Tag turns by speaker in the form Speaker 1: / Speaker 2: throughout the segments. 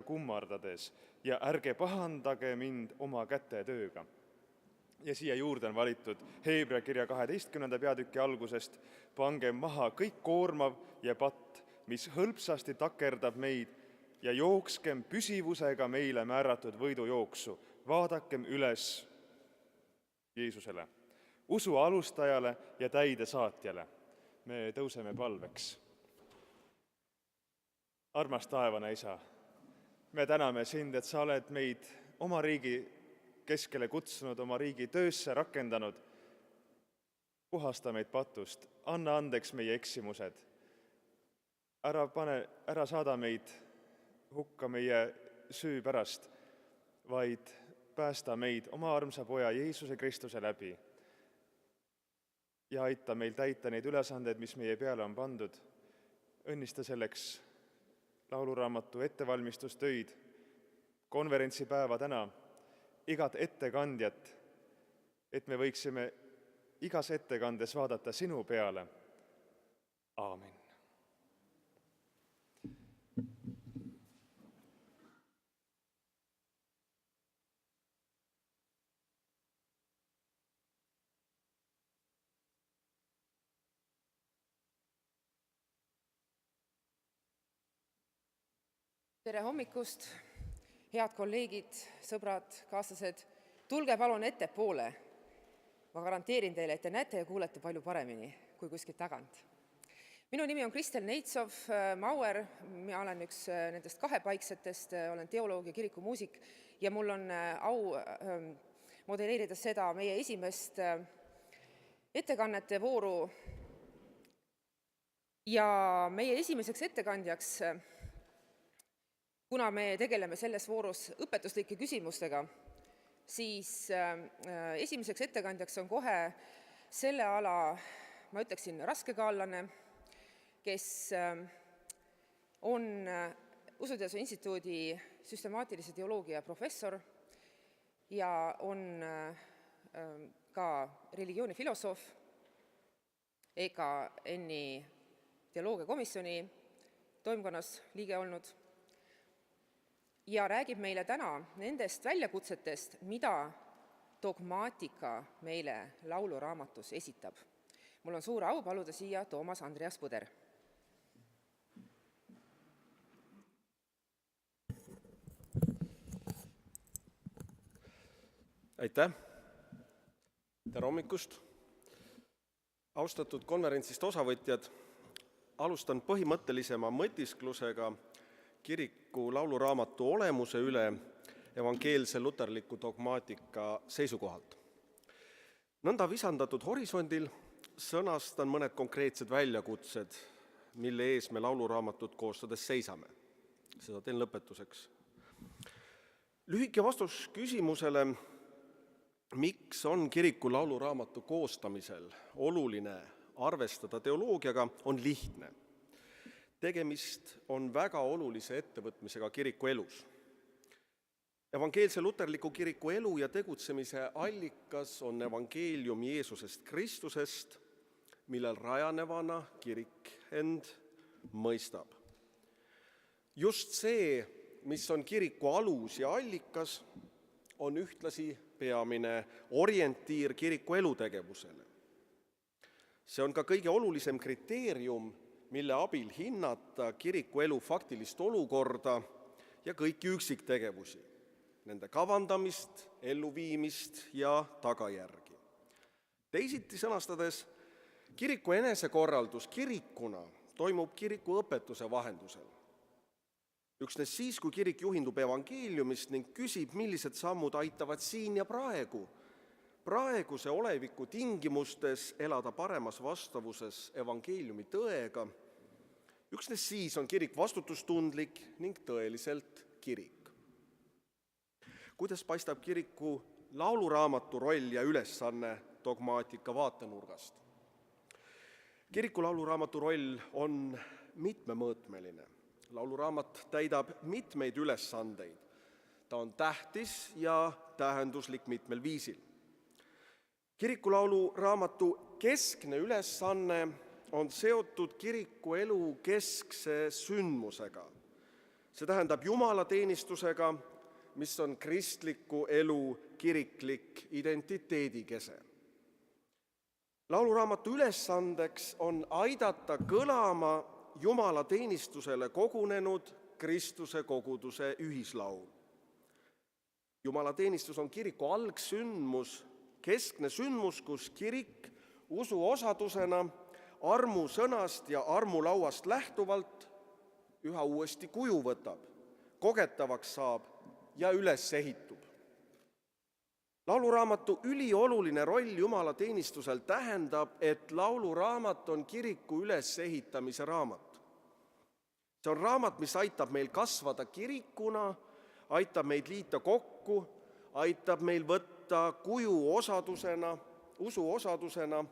Speaker 1: kummardades ja ärge pahandage mind oma kätetööga. Ja siia juurde on valitud Hebra kirja 12. peatüki algusest: pange maha kõik koormav ja patt, mis hõlpsasti takerdab meid, ja jookskem püsivusega meile määratud võidujooksu. Vaadakem üles Jeesusele, usu alustajale ja täidesaatjale. Me tõuseme palveks. Armas taevane Isa, me täname sind, et sa oled meid oma riigi keskele kutsunud, oma riigi töösse rakendanud. Puhasta meid patust, anna andeks meie eksimused. Ära saada meid hukka meie süü pärast, vaid päästa meid oma armsa poja Jeesuse Kristuse läbi ja aita meil täita neid ülesandeid, mis meie peale on pandud. Õnnista selleks lauluraamatu ettevalmistustöid, konverentsipäeva täna, igat ettekandjat, et me võiksime igas ettekandes vaadata sinu peale. Aamen.
Speaker 2: Tere hommikust, head kolleegid, sõbrad, kaaslased. Tulge palun ettepoole. Ma garanteerin teile, et te näete ja kuulete palju paremini kui kuskilt tagant. Minu nimi on Kristel Neitsov Mauer, ma olen üks nendest kahepaiksetest, olen teoloog ja kirikumuusik ja mul on au modelleerida seda meie esimest ettekannete vooru. Ja meie esimeseks ettekandjaks, kuna me tegeleme selles voorus õpetuslike küsimustega, siis esimeseks ettekandjaks on kohe selle ala, ma ütleksin, raskekaallane, kes on Usuteaduse Instituudi süstemaatilise teoloogia professor ja on ka religioonifilosoof, EKN-i teoloogiakomisjoni toimkonnas liige olnud ja räägib meile täna nendest väljakutsetest, mida dogmaatika meile lauluraamatus esitab. Mul on suur au paluda siia Toomas Andreas Põder.
Speaker 3: Aitäh! Tere hommikust! Austatud konverentsist osavõtjad, alustan põhimõttelisema mõtisklusega kiriku lauluraamatu olemuse üle evangeelse luterliku dogmaatika seisukohalt. Nõnda visandatud horisondil sõnastan mõned konkreetsed väljakutsed, mille ees me lauluraamatut koostades seisame. Seda teen lõpetuseks. Lühike vastus küsimusele, miks on kiriku lauluraamatu koostamisel oluline arvestada teoloogiaga, on lihtne. Tegemist on väga olulise ettevõtmisega kiriku elus. Evangeelse luterliku kiriku elu ja tegutsemise allikas on evangeelium Jeesusest Kristusest, millel rajanevana kirik end mõistab. Just see, mis on kiriku alus ja allikas, on ühtlasi peamine orientiir kiriku elutegevusele. See on ka kõige olulisem kriteerium, mille abil hinnata kiriku elu faktilist olukorda ja kõiki üksiktegevusi, nende kavandamist, elluviimist ja tagajärgi. Teisiti sõnastades, kiriku enesekorraldus kirikuna toimub kiriku õpetuse vahendusel. Üksnes siis, kui kirik juhindub evangeeliumist ning küsib, millised sammud aitavad siin ja praeguse oleviku tingimustes elada paremas vastavuses evangeeliumi tõega, üksnes siis on kirik vastutustundlik ning tõeliselt kirik. Kuidas paistab kiriku lauluraamatu roll ja ülesanne dogmaatika vaatenurgast? Kiriku lauluraamatu roll on mitmemõõtmeline. Lauluraamat täidab mitmeid ülesandeid. Ta on tähtis ja tähenduslik mitmel viisil. Kirikulaulu raamatu keskne ülesanne on seotud kiriku elu keskse sündmusega. See tähendab jumalateenistusega, mis on kristliku elu kiriklik identiteedi kese. Lauluraamatu ülesandeks on aidata kõlama jumalateenistusele kogunenud Kristuse koguduse ühislaul. Jumalateenistus on kiriku algsündmus, keskne sündmus, kus kirik usuosadusena armusõnast ja armulauast lähtuvalt üha uuesti kuju võtab, kogetavaks saab ja üles ehitub. Lauluraamatu ülioluline roll jumalateenistusel tähendab, et lauluraamat on kiriku ülesehitamise raamat. See on raamat, mis aitab meil kasvada kirikuna, aitab meid liita kokku, aitab meil võtta kuju osadusena, usuosadusena,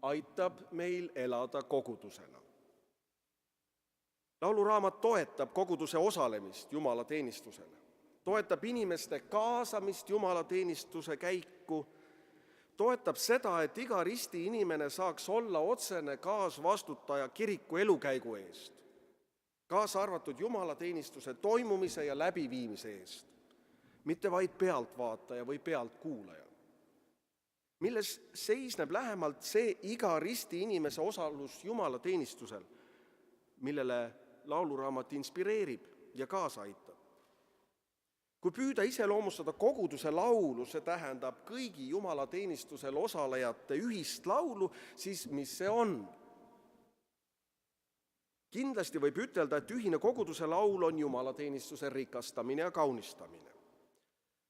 Speaker 3: aitab meil elada kogudusena. Lauluraamat toetab koguduse osalemist jumalateenistusele, toetab inimeste kaasamist jumalateenistuse käiku, toetab seda, et iga risti inimene saaks olla otsene kaasvastutaja kiriku elukäigu eest, kaasa arvatud jumalateenistuse toimumise ja läbiviimise eest, mitte vaid pealtvaataja või pealtkuulaja. Milles seisneb lähemalt see iga risti inimese osalus jumalateenistusel, millele lauluraamat inspireerib ja kaasa aitab. Kui püüda iseloomustada koguduse laulu, see tähendab kõigi jumalateenistusel osalejate ühist laulu, siis mis see on? Kindlasti võib ütelda, et ühine koguduse laul on jumalateenistuse rikastamine ja kaunistamine.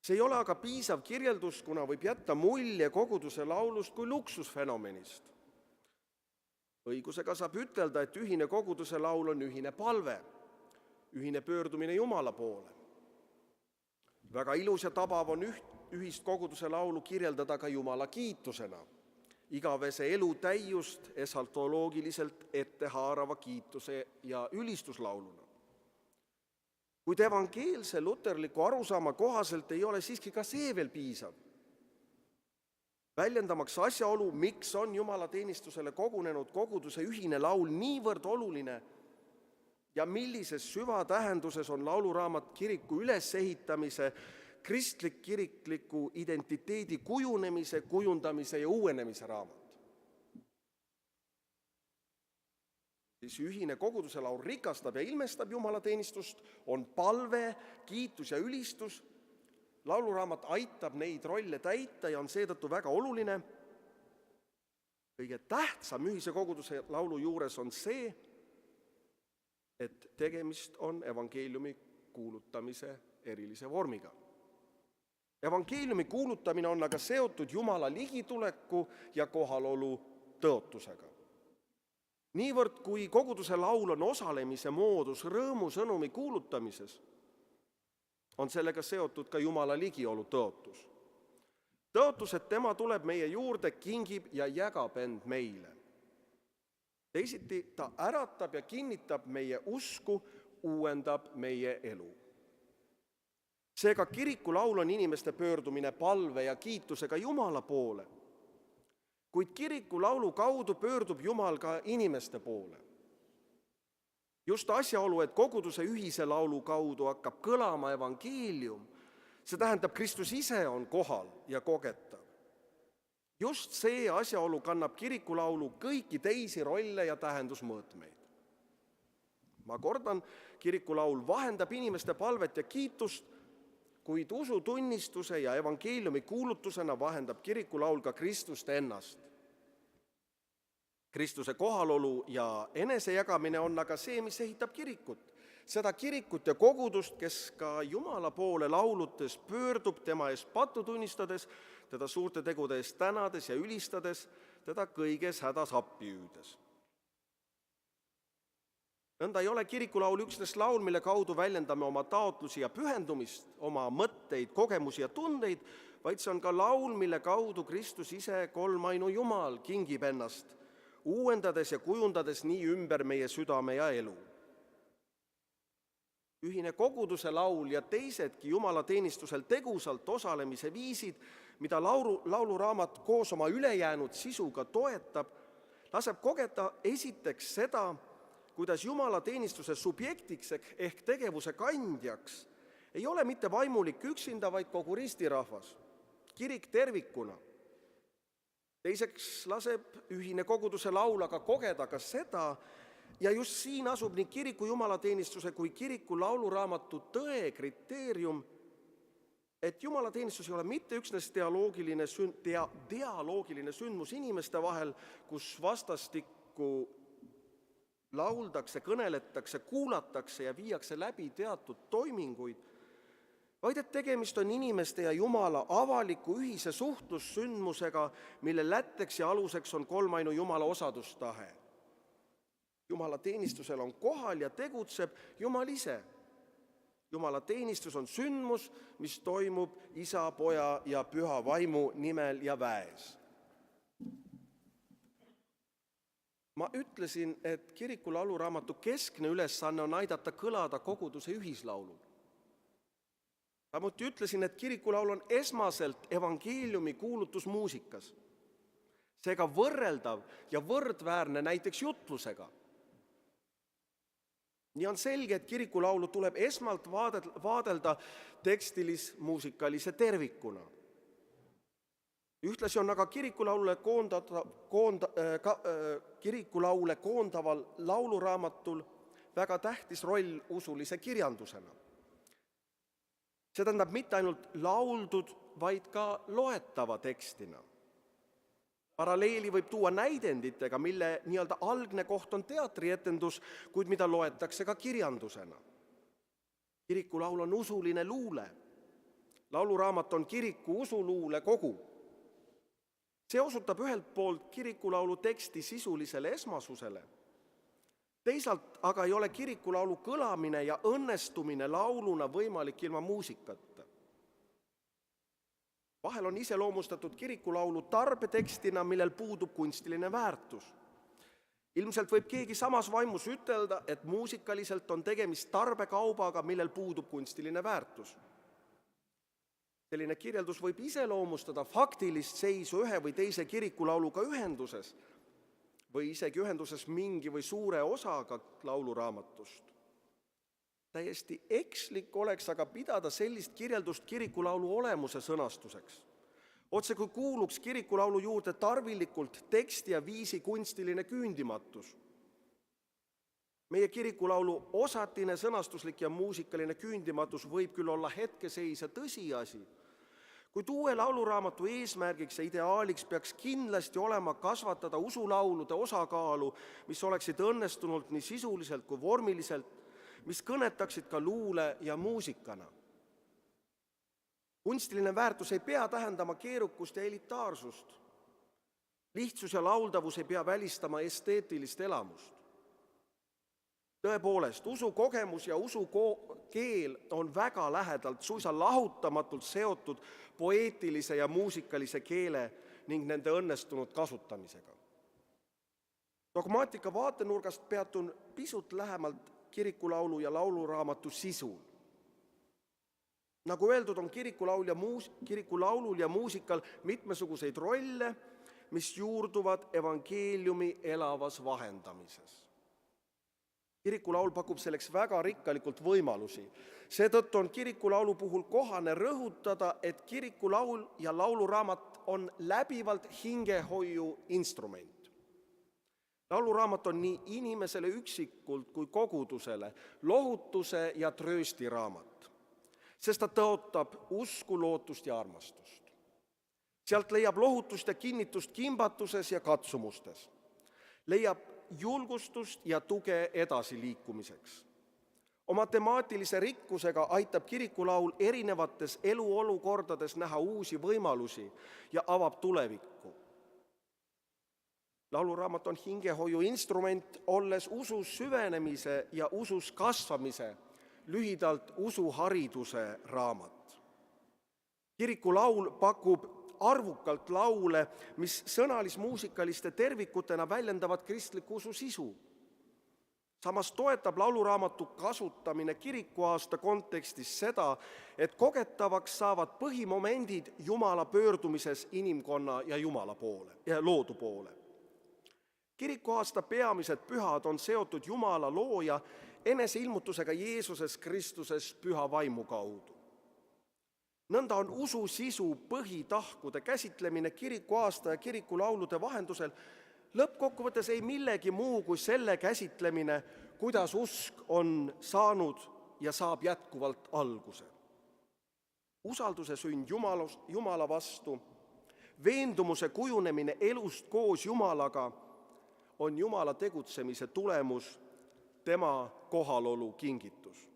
Speaker 3: See ei ole aga piisav kirjeldus, kuna võib jätta mulje koguduse laulust kui luksusfenomenist. Õigusega saab ütelda, et ühine koguduse laul on ühine palve, ühine pöördumine Jumala poole. Väga ilus ja tabav on ühist koguduse laulu kirjeldada ka Jumala kiitusena, igavese elu täiust esaltoloogiliselt ettehaarava kiituse ja ülistuslauluna. Kuid evangeelse luterliku arusaama kohaselt ei ole siiski ka see veel piisav. Väljendamaks asjaolu, miks on jumalateenistusele kogunenud koguduse ühine laul niivõrd oluline ja millises süvatähenduses on lauluraamat kiriku ülesehitamise, kristlik-kirikliku identiteedi kujunemise, kujundamise ja uuenemise raamat. Siis ühine koguduse laul rikastab ja ilmestab jumalateenistust, on palve, kiitus ja ülistus. Lauluraamat aitab neid rolle täita ja on seetõttu väga oluline. Kõige tähtsam ühise koguduse laulu juures on see, et tegemist on evangeeliumi kuulutamise erilise vormiga. Evangeeliumi kuulutamine on aga seotud Jumala ligituleku ja kohalolu tõotusega. Niivõrd, kui koguduse laul on osalemise moodus rõõmusõnumi kuulutamises, on sellega seotud ka Jumala ligiolu tõotus. Tõotus, et tema tuleb meie juurde, kingib ja jagab end meile. Teisiti ta äratab ja kinnitab meie usku, uuendab meie elu. Seega kiriku laul on inimeste pöördumine palve ja kiitusega Jumala poole, kuid kiriku laulu kaudu pöördub Jumal ka inimeste poole. Just asjaolu, et koguduse ühise laulu kaudu hakkab kõlama evangeelium, see tähendab, Kristus ise on kohal ja kogetav. Just see asjaolu kannab kirikulaulu kõiki teisi rolle ja tähendusmõõtmeid. Ma kordan, kirikulaul vahendab inimeste palvet ja kiitust, kuid usutunnistuse ja evangeeliumi kuulutusena vahendab kirikulaul ka Kristust ennast. Kristuse kohalolu ja enesejagamine on aga see, mis ehitab kirikut. Seda kirikut ja kogudust, kes ka Jumala poole laulutes pöördub tema eest pattu tunnistades, teda suurte tegude eest tänades ja ülistades, teda kõiges hädas appi hüüdes. Nõnda ei ole kirikulaul üksnes laul, mille kaudu väljendame oma taotlusi ja pühendumist, oma mõtteid, kogemusi ja tundeid, vaid see on ka laul, mille kaudu Kristus ise, kolmainu Jumal, kingib ennast, uuendades ja kujundades nii ümber meie südame ja elu. Ühine koguduse laul ja teisedki jumalateenistusel tegusalt osalemise viisid, mida lauluraamat koos oma ülejäänud sisuga toetab, laseb kogeda esiteks seda, kuidas jumalateenistuse subjektiks ehk tegevuse kandjaks ei ole mitte vaimulik üksinda, vaid kogu ristirahvas, kirik tervikuna. Teiseks laseb ühine koguduse laul aga kogeda ka seda, ja just siin asub nii kiriku jumalateenistuse kui kiriku lauluraamatu tõe kriteerium, et jumalateenistus ei ole mitte üksnes dialoogiline sündmus inimeste vahel, kus vastastikku lauldakse, kõneletakse, kuulatakse ja viiakse läbi teatud toiminguid, vaid et tegemist on inimeste ja Jumala avaliku ühise suhtlussündmusega, mille lätteks ja aluseks on kolmainu Jumala osadustahe. Jumalateenistusel on kohal ja tegutseb Jumal ise. Jumalateenistus on sündmus, mis toimub Isa, Poja ja Püha Vaimu nimel ja väes. Ma ütlesin, et kiriku lauluraamatu keskne ülesanne on aidata kõlada koguduse ühislaulul. Samuti ütlesin, et kirikulaul on esmaselt evangeeliumi kuulutusmuusikas, seega võrreldav ja võrdväärne näiteks jutlusega. Nii on selge, et kirikulaulu tuleb esmalt vaadelda tekstilis-muusikalise tervikuna. Ühtlasi on aga kirikulaule koondaval lauluraamatul väga tähtis roll usulise kirjandusena. See tähendab mitte ainult lauldud, vaid ka loetava tekstina. Paralleeli võib tuua näidenditega, mille nii-öelda algne koht on teatrietendus, kuid mida loetakse ka kirjandusena. Kirikulaul on usuline luule. Lauluraamat on kiriku usuluule kogu. See osutab ühelt poolt kirikulaulu teksti sisulisele esmasusele. Teisalt aga ei ole kirikulaulu kõlamine ja õnnestumine lauluna võimalik ilma muusikata. Vahel on iseloomustatud kirikulaulu tarbetekstina, millel puudub kunstiline väärtus. Ilmselt võib keegi samas vaimus ütelda, et muusikaliselt on tegemist tarbekaubaga, millel puudub kunstiline väärtus. Selline kirjeldus võib iseloomustada faktilist seisu ühe või teise kirikulauluga ühenduses või isegi ühenduses mingi või suure osaga lauluraamatust. Täiesti ekslik oleks aga pidada sellist kirjeldust kirikulaulu olemuse sõnastuseks. Otse kui kuuluks kirikulaulu juurde tarvilikult teksti ja viisi kunstiline küündimatus. Meie kirikulaulu osatine sõnastuslik ja muusikaline küündimatus võib küll olla hetkeseis ja tõsiasi, kuid uue lauluraamatu eesmärgiks ja ideaaliks peaks kindlasti olema kasvatada usulaulude osakaalu, mis oleksid õnnestunult nii sisuliselt kui vormiliselt, mis kõnetaksid ka luule ja muusikana. Kunstiline väärtus ei pea tähendama keerukust ja elitaarsust. Lihtsus ja lauldavus ei pea välistama esteetilist elamust. Tõepoolest, usukogemus ja usukeel on väga lähedalt, suisa lahutamatult seotud poeetilise ja muusikalise keele ning nende õnnestunud kasutamisega. Dogmaatika vaatenurgast peatun pisut lähemalt kirikulaulu ja lauluraamatu sisul. Nagu öeldud, on kirikulaulul ja muusikal mitmesuguseid rolle, mis juurduvad evangeeliumi elavas vahendamises. Kirikulaul pakub selleks väga rikkalikult võimalusi. Seetõttu on kirikulaulu puhul kohane rõhutada, et kirikulaul ja lauluraamat on läbivalt hingehoiu instrument. Lauluraamat on nii inimesele üksikult kui kogudusele lohutuse ja tröösti raamat, sest ta tõotab usku, lootust ja armastust. Sealt leiab lohutust ja kinnitust kimbatuses ja katsumustes. Leiab julgustust ja tuge edasiliikumiseks. Oma temaatilise rikkusega aitab kirikulaul erinevates eluolukordades näha uusi võimalusi ja avab tulevikku. Lauluraamat on hingehoiu instrument, olles usus süvenemise ja usus kasvamise, lühidalt usuhariduse raamat. Kirikulaul pakub arvukalt laule, mis sõnalis-muusikaliste tervikutena väljendavad kristliku usu sisu. Samas toetab lauluraamatu kasutamine kirikuaasta kontekstis seda, et kogetavaks saavad põhimomendid Jumala pöördumises inimkonna ja Jumala poole ja loodu poole. Kirikuaasta peamised pühad on seotud Jumala looja eneseilmutusega Jeesuses Kristuses püha vaimu kaudu. Nõnda on usu sisu põhitahkude käsitlemine kirikuaasta ja kirikulaulude vahendusel lõppkokkuvõttes ei millegi muu kui selle käsitlemine, kuidas usk on saanud ja saab jätkuvalt alguse. Usalduse sünd Jumala vastu, veendumuse kujunemine elust koos Jumalaga on Jumala tegutsemise tulemus, tema kohalolu kingitus.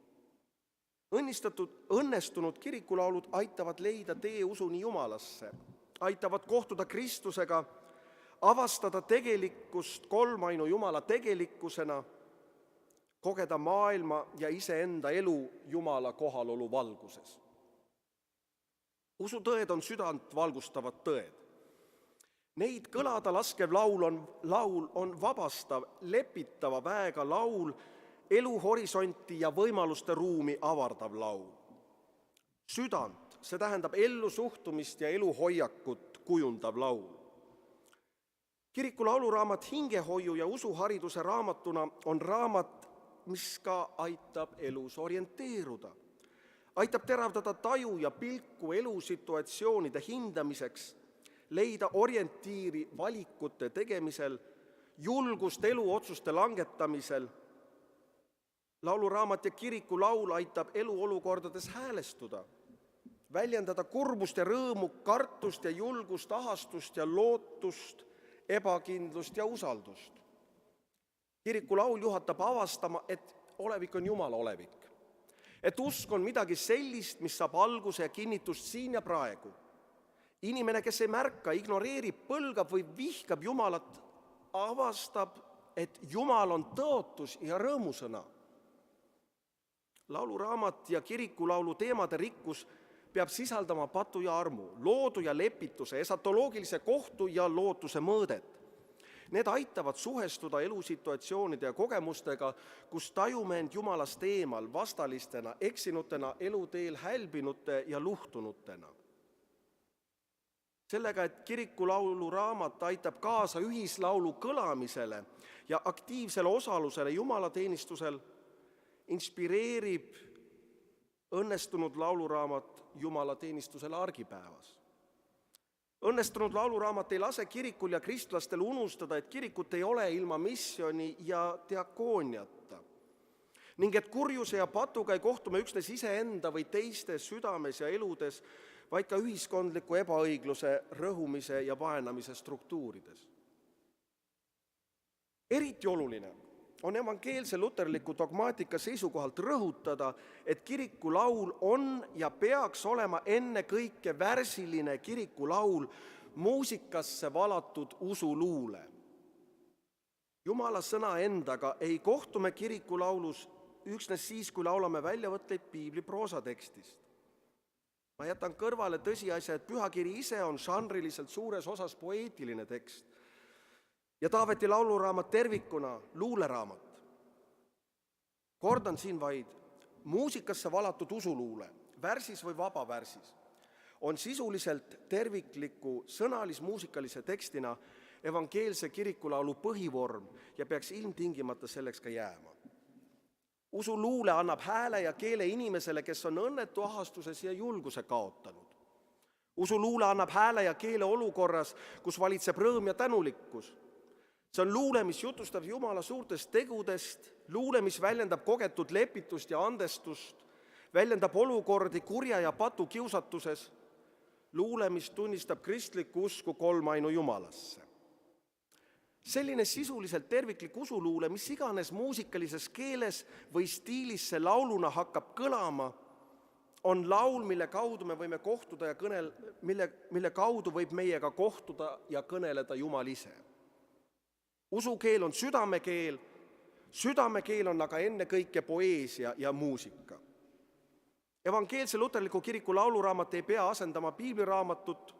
Speaker 3: Õnnestunud kirikulaulud aitavad leida tee usuni Jumalasse, aitavad kohtuda Kristusega, avastada tegelikkust kolmainu Jumala tegelikkusena, kogeda maailma ja iseenda elu Jumala kohalolu valguses. Usutõed on südant valgustavad tõed. Neid kõlada laskev laul on vabastav, lepitava väega laul, eluhorisonti ja võimaluste ruumi avardav laul. Südant, see tähendab ellu suhtumist ja eluhoiakut kujundav laul. Kiriku lauluraamat hingehoiu ja usuhariduse raamatuna on raamat, mis ka aitab elus orienteeruda. Aitab teravdada taju ja pilku elusituatsioonide hindamiseks, leida orientiiri valikute tegemisel, julgust eluotsuste langetamisel. Lauluraamat ja kiriku laul aitab eluolukordades häälestuda, väljendada kurbust ja rõõmu, kartust ja julgust, ahastust ja lootust, ebakindlust ja usaldust. Kiriku laul juhatab avastama, et olevik on Jumala olevik. Et usk on midagi sellist, mis saab alguse ja kinnitust siin ja praegu. Inimene, kes ei märka, ignoreerib, põlgab või vihkab Jumalat, avastab, et Jumal on tõotus ja rõõmusõna. Lauluraamat ja kirikulaulu teemade rikkus peab sisaldama patu ja armu, loodu ja lepituse, esatoloogilise kohtu ja lootuse mõõdet. Need aitavad suhestuda elusituatsioonide ja kogemustega, kus tajume end Jumalast eemal, vastalistena, eksinutena, eluteel hälbinute ja luhtunutena. Sellega, et kirikulaulu raamat aitab kaasa ühislaulu kõlamisele ja aktiivsele osalusele jumalateenistusel, inspireerib õnnestunud lauluraamat jumalateenistusele argipäevas. Õnnestunud lauluraamat ei lase kirikul ja kristlastel unustada, et kirikut ei ole ilma missioni ja diakooniata ning et kurjuse ja patuga ei kohtu me üksnes iseenda või teiste südames ja eludes, vaid ka ühiskondliku ebaõigluse, rõhumise ja vaenamise struktuurides. Eriti oluline on evangeelse luterliku dogmaatika seisukohalt rõhutada, et kirikulaul on ja peaks olema ennekõike värsiline kirikulaul, muusikasse valatud usuluule. Jumala sõna endaga ei kohtu me kirikulaulus üksnes siis, kui laulame väljavõtteid piibli proosatekstist. Ma jätan kõrvale tõsiasja, et pühakiri ise on žanriliselt suures osas poeetiline tekst ja Taaveti lauluraamat tervikuna luuleraamat. Kordan siin vaid, muusikasse valatud usuluule, värsis või vabavärsis, on sisuliselt tervikliku sõnalis-muusikalise tekstina evangeelse kirikulaulu põhivorm ja peaks ilmtingimata selleks ka jääma. Usuluule annab hääle ja keele inimesele, kes on õnnetu ahastuses ja julguse kaotanud. Usuluule annab hääle ja keele olukorras, kus valitseb rõõm ja tänulikkus. See on luule, mis jutustab Jumala suurtest tegudest, luule, mis väljendab kogetud lepitust ja andestust, väljendab olukordi kurja ja patu kiusatuses, luule, mis tunnistab kristlikku usku kolmainu Jumalasse. Selline sisuliselt terviklik usuluule, mis iganes muusikalises keeles või stiilis see lauluna hakkab kõlama, on laul, mille kaudu me võime kohtuda ja mille kaudu võib meiega kohtuda ja kõneleda Jumal ise. Usukeel on südamekeel on aga ennekõike poeesia ja muusika. Evangeelse luterliku kiriku lauluraamat ei pea asendama piibliraamatut,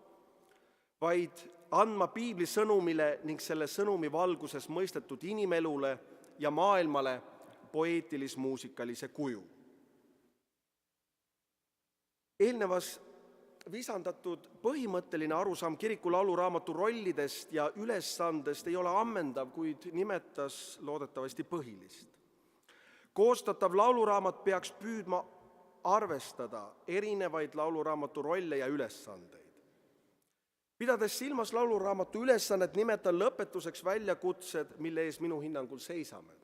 Speaker 3: vaid andma piibli sõnumile ning selle sõnumi valguses mõistetud inimelule ja maailmale poeetilis-muusikalise kuju. Eelnevas visandatud põhimõtteline arusaam kiriku lauluraamatu rollidest ja ülesandest ei ole ammendav, kuid nimetas loodetavasti põhilist. Koostatav lauluraamat peaks püüdma arvestada erinevaid lauluraamatu rolle ja ülesandeid. Pidades silmas lauluraamatu ülesannet, nimetan lõpetuseks väljakutsed, mille ees minu hinnangul seisame.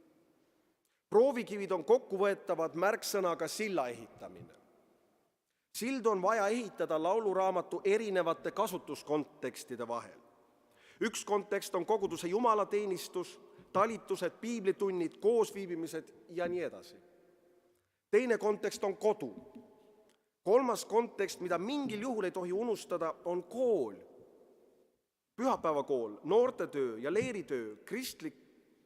Speaker 3: Proovikivid on kokkuvõetavad märksõnaga silla ehitamine. Sildu on vaja ehitada lauluraamatu erinevate kasutuskontekstide vahel. Üks kontekst on koguduse jumalateenistus, talitused, piiblitunnid, koosviibimised ja nii edasi. Teine kontekst on kodu. Kolmas kontekst, mida mingil juhul ei tohi unustada, on kool. Pühapäevakool, noortetöö ja leeritöö, kristlik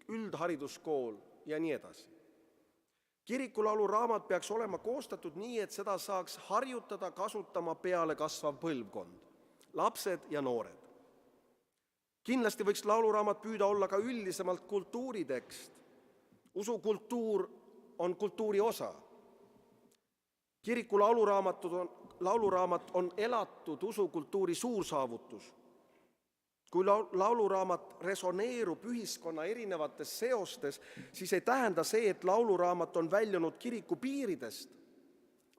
Speaker 3: üldhariduskool ja nii edasi. Kirikulauluraamat peaks olema koostatud nii, et seda saaks harjutada kasutama peale kasvav põlvkond, lapsed ja noored. Kindlasti võiks lauluraamat püüda olla ka üldisemalt kultuuritekst. Usukultuur on kultuuri osa. Kiriku lauluraamat on elatud usukultuuri suursaavutus. Kui lauluraamat resoneerub ühiskonna erinevates seostes, siis ei tähenda see, et lauluraamat on väljunud kiriku piiridest,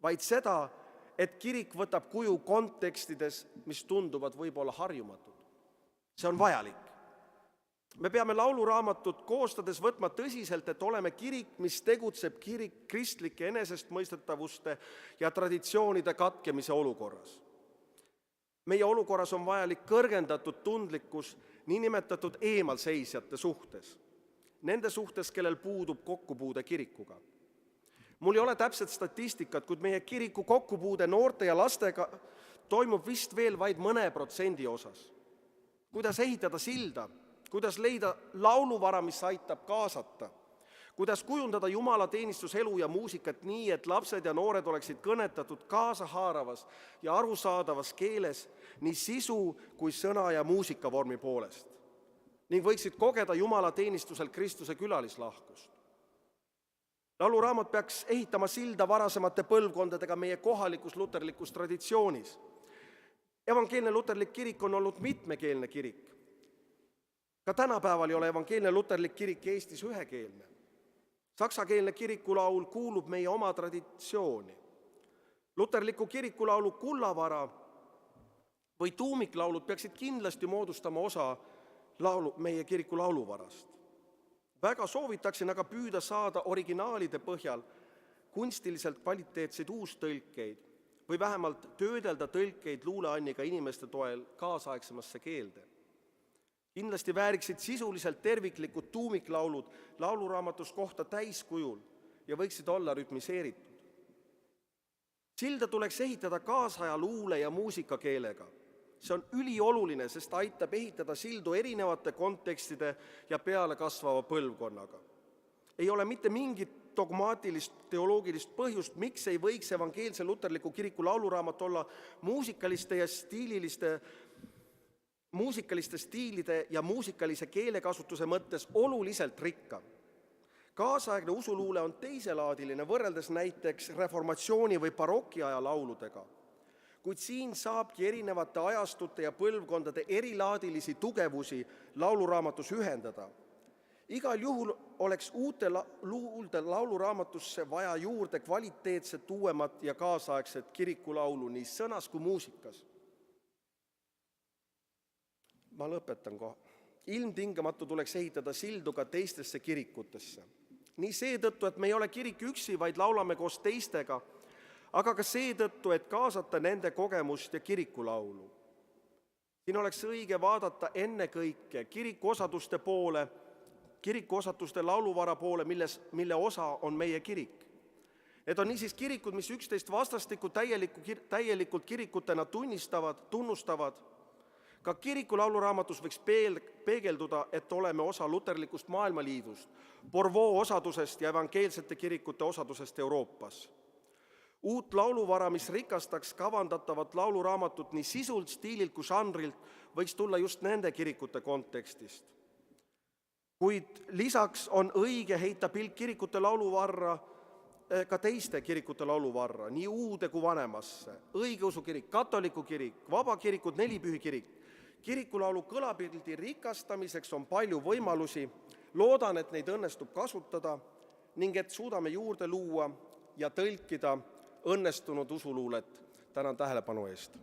Speaker 3: vaid seda, et kirik võtab kuju kontekstides, mis tunduvad võib-olla harjumatud. See on vajalik. Me peame lauluraamatut koostades võtma tõsiselt, et oleme kirik, mis tegutseb kristlike enesestmõistetavuste ja traditsioonide katkemise olukorras. Meie olukorras on vajalik kõrgendatud tundlikkus niinimetatud eemalseisjate suhtes, nende suhtes, kellel puudub kokkupuude kirikuga. Mul ei ole täpset statistikat, kuid meie kiriku kokkupuude noorte ja lastega toimub vist veel vaid mõne protsendi osas. Kuidas ehitada silda, kuidas leida lauluvara, mis aitab kaasata, kuidas kujundada jumalateenistuselu ja muusikat nii, et lapsed ja noored oleksid kõnetatud kaasahaaravas ja arusaadavas keeles nii sisu kui sõna ja muusikavormi poolest ning võiksid kogeda jumalateenistusel Kristuse külalislahkust. Lauluraamat peaks ehitama silda varasemate põlvkondadega meie kohalikus luterlikus traditsioonis. Evangeelne luterlik kirik on olnud mitmekeelne kirik. Ka tänapäeval ei ole evangeelne luterlik kirik Eestis ühekeelne. Saksakeelne kirikulaul kuulub meie oma traditsiooni. Luterliku kirikulaulu kullavara või tuumiklaulud peaksid kindlasti moodustama osa meie kiriku lauluvarast. Väga soovitaksin aga püüda saada originaalide põhjal kunstiliselt kvaliteetseid uustõlkeid või vähemalt töödelda tõlkeid luuleanniga inimeste toel kaasaegsemasse keelde. Kindlasti vääriksid sisuliselt terviklikud tuumiklaulud lauluraamatus kohta täiskujul ja võiksid olla rütmiseeritud. Silda tuleks ehitada kaasaja luule ja muusikakeelega. See on ülioluline, sest aitab ehitada sildu erinevate kontekstide ja peale kasvava põlvkonnaga. Ei ole mitte mingit dogmaatilist teoloogilist põhjust, miks ei võiks evangeelse luterliku kiriku lauluraamat olla muusikaliste stiilide ja muusikalise keelekasutuse mõttes oluliselt rikkam. Kaasaegne usuluule on teiselaadiline võrreldes näiteks reformatsiooni või barokiaja lauludega, kuid siin saabki erinevate ajastute ja põlvkondade erilaadilisi tugevusi lauluraamatus ühendada. Igal juhul oleks uute luulde lauluraamatusse vaja juurde kvaliteetset, uuemat ja kaasaegset kirikulaulu nii sõnas kui muusikas. Ma lõpetan kohe. Ilmtingamatu tuleks ehitada sildu ka teistesse kirikutesse. Nii seetõttu, et me ei ole kirik üksi, vaid laulame koos teistega, aga ka seetõttu, et kaasata nende kogemust ja kirikulaulu. Siin oleks õige vaadata ennekõike kirikuosaduste poole, kirikuosatuste lauluvara poole, mille osa on meie kirik. Need on niisiis kirikud, mis üksteist vastastikku täielikult kirikutena tunnustavad. Ka kiriku lauluraamatus võiks peegelduda, et oleme osa luterlikust maailmaliidust, Porvoo osadusest ja evangeelsete kirikute osadusest Euroopas. Uut lauluvara, mis rikastaks kavandatavat lauluraamatut nii sisult, stiililt kui žanrilt, võiks tulla just nende kirikute kontekstist. Kuid lisaks on õige heita pilk kirikute lauluvarra ka teiste kirikute lauluvarra, nii uude kui vanemasse, õigeusu kirik, katoliku kirik, vabakirikud, nelipühi kirik. Kirikulaulu kõlapildi rikastamiseks on palju võimalusi, loodan, et neid õnnestub kasutada ning et suudame juurde luua ja tõlkida õnnestunud usuluulet. Tänan tähelepanu eest.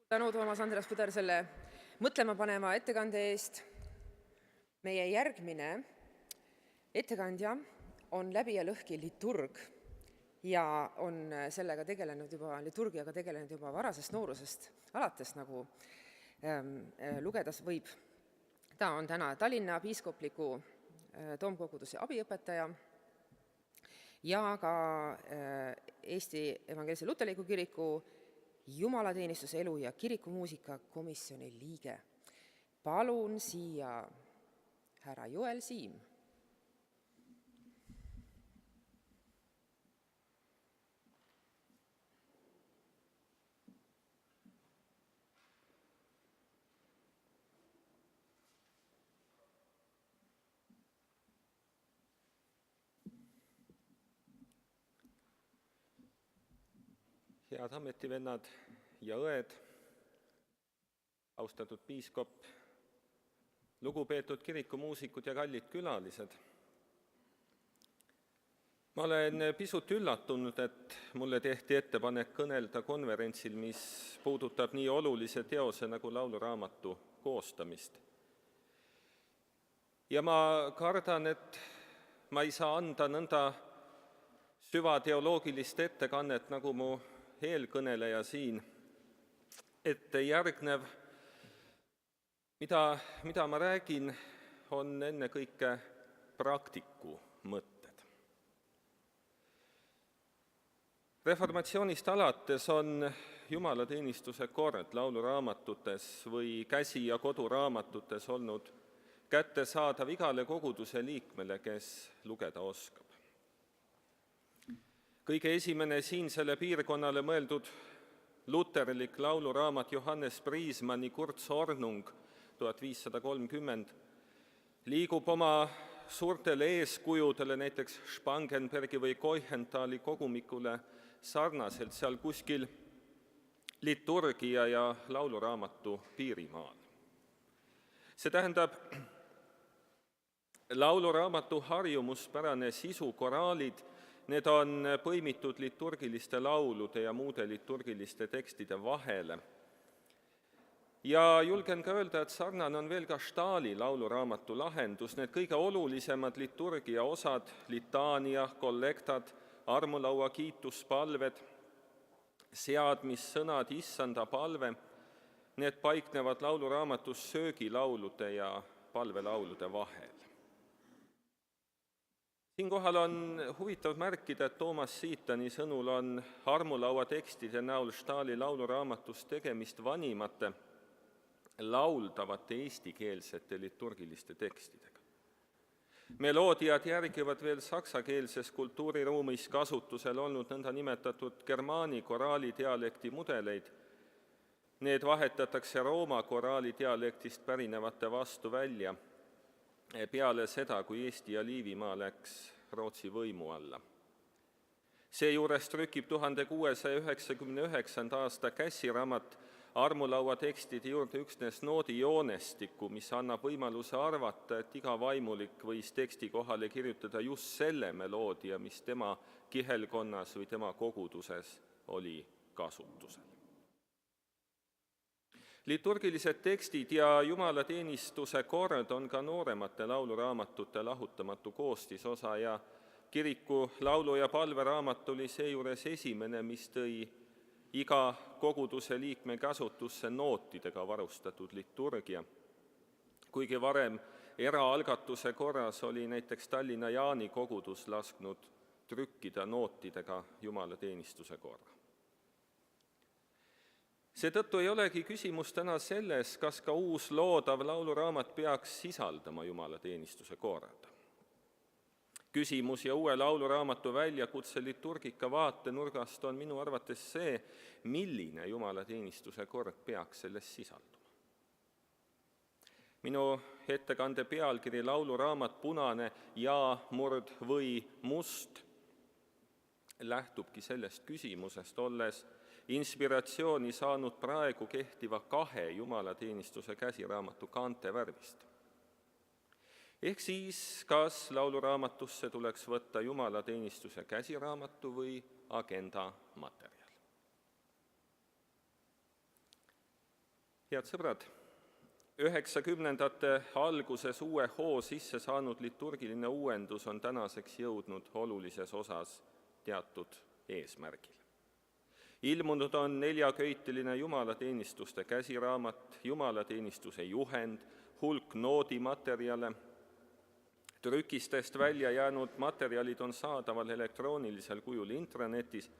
Speaker 2: Tänu Toomas Andres Puder selle mõtlema panema ettekande eest. Meie järgmine ettekandja on läbi ja lõhki liturg ja on sellega liturgiaga tegelenud juba varasest noorusest alates, nagu lugeda võib. Ta on täna Tallinna piiskopliku toomkoguduse abiõpetaja ja ka Eesti Evangeelse Luterliku Kiriku Jumalateenistuse elu ja kirikumuusika komisjoni liige. Palun siia härra Joel Siim.
Speaker 4: Head ametivennad ja õed, austatud piiskop, lugupeetud kirikumuusikud ja kallid külalised. Ma olen pisut üllatunud, et mulle tehti ettepanek kõnelda konverentsil, mis puudutab nii olulise teose nagu lauluraamatu koostamist. Ja ma kardan, et ma ei saa anda nõnda süvateoloogilist ettekannet, nagu mu eelkõneleja siin, et järgnev, mida ma räägin, on ennekõike praktiku mõtted. Reformatsioonist alates on jumalateenistuse kord lauluraamatutes või käsi- ja koduraamatutes olnud kättesaadav igale koguduse liikmele, kes lugeda oskab. Kõige esimene siinsele piirkonnale mõeldud luterlik lauluraamat Johannes Priismanni Kurzordnung 1530 liigub oma suurtele eeskujudele, näiteks Spangenbergi või Koichentali kogumikule sarnaselt seal kuskil liturgia ja lauluraamatu piirimaal. See tähendab, lauluraamatu harjumuspärane sisu, koraalid, need on põimitud liturgiliste laulude ja muude liturgiliste tekstide vahele. Ja julgen ka öelda, et sarnane on veel ka Stahli lauluraamatu lahendus. Need kõige olulisemad liturgia osad, litaania, kollektad, armulaua kiituspalved, seadmissõnad, issanda palve, need paiknevad lauluraamatus söögilaulude ja palvelaulude vahel. Siinkohal on huvitav märkida, et Toomas Siitani sõnul on armulaua tekstide näol Stahli lauluraamatus tegemist vanimate lauldavate eestikeelsete liturgiliste tekstidega. Meloodiad järgivad veel saksakeelses kultuuriruumis kasutusel olnud nõnda nimetatud germaani koraali dialekti mudeleid. Need vahetatakse Rooma koraali dialektist pärinevate vastu välja peale seda, kui Eesti ja Liivimaa läks Rootsi võimu alla. Seejuures trükib 1699. aasta käsiraamat armulaua tekstide juurde üksnes noodijoonestiku, mis annab võimaluse arvata, et iga vaimulik võis teksti kohale kirjutada just selle meloodia, mis tema kihelkonnas või tema koguduses oli kasutusel. Liturgilised tekstid ja jumalateenistuse kord on ka nooremate lauluraamatute lahutamatu koostisosa ja kiriku laulu- ja palveraamat oli seejuures esimene, mis tõi iga koguduse liikme käsutusse nootidega varustatud liturgia. Kuigi varem eraalgatuse korras oli näiteks Tallinna Jaani kogudus lasknud trükkida nootidega jumalateenistuse korra. Seetõttu ei olegi küsimus täna selles, kas ka uus loodav lauluraamat peaks sisaldama jumalateenistuse korda. Küsimus ja uue lauluraamatu väljakutse liturgika vaatenurgast on minu arvates see, milline jumalateenistuse kord peaks selles sisalduma. Minu ettekande pealkiri lauluraamat Punane ja/murd või must lähtubki sellest küsimusest, olles inspiratsiooni saanud praegu kehtiva 2 jumalateenistuse käsiraamatu kaante värvist. Ehk siis, kas lauluraamatusse tuleks võtta jumalateenistuse käsiraamatu või agenda materjal. Head sõbrad, 90ndate alguses uue hoo sisse saanud liturgiline uuendus on tänaseks jõudnud olulises osas teatud eesmärgile. Ilmunud on 4-köiteline jumalateenistuste käsiraamat, jumalateenistuse juhend, hulk noodimaterjale. Trükistest välja jäänud materjalid on saadaval elektroonilisel kujul intranetis,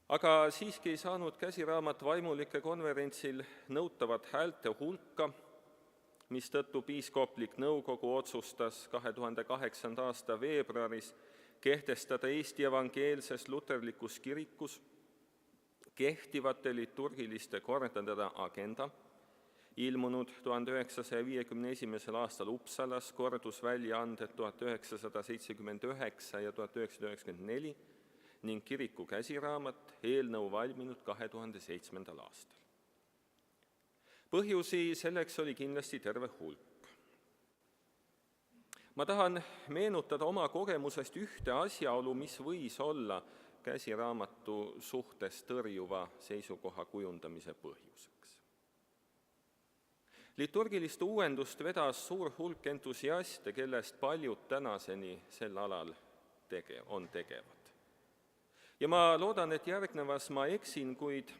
Speaker 4: aga siiski ei saanud käsiraamat vaimulike konverentsil nõutavat häälte hulka, mistõttu piiskoplik nõukogu otsustas 2008. aasta veebruaris kehtestada Eesti evangeelses luterlikus kirikus kehtivate liturgiliste kordade agenda, ilmunud 1951. aastal Uppsalas, kordusväljaanded 1979 ja 1994 ning kiriku käsiraamat, eelnõu valminud 2007. aastal. Põhjusi selleks oli kindlasti terve hulk. Ma tahan meenutada oma kogemusest ühte asjaolu, mis võis olla käsiraamatu suhtes tõrjuva seisukoha kujundamise põhjuseks. Liturgilist uuendust vedas suur hulk entusiaste, kellest paljud tänaseni sel alal on tegevad. Ja ma loodan, et järgnevas ma eksin, kuid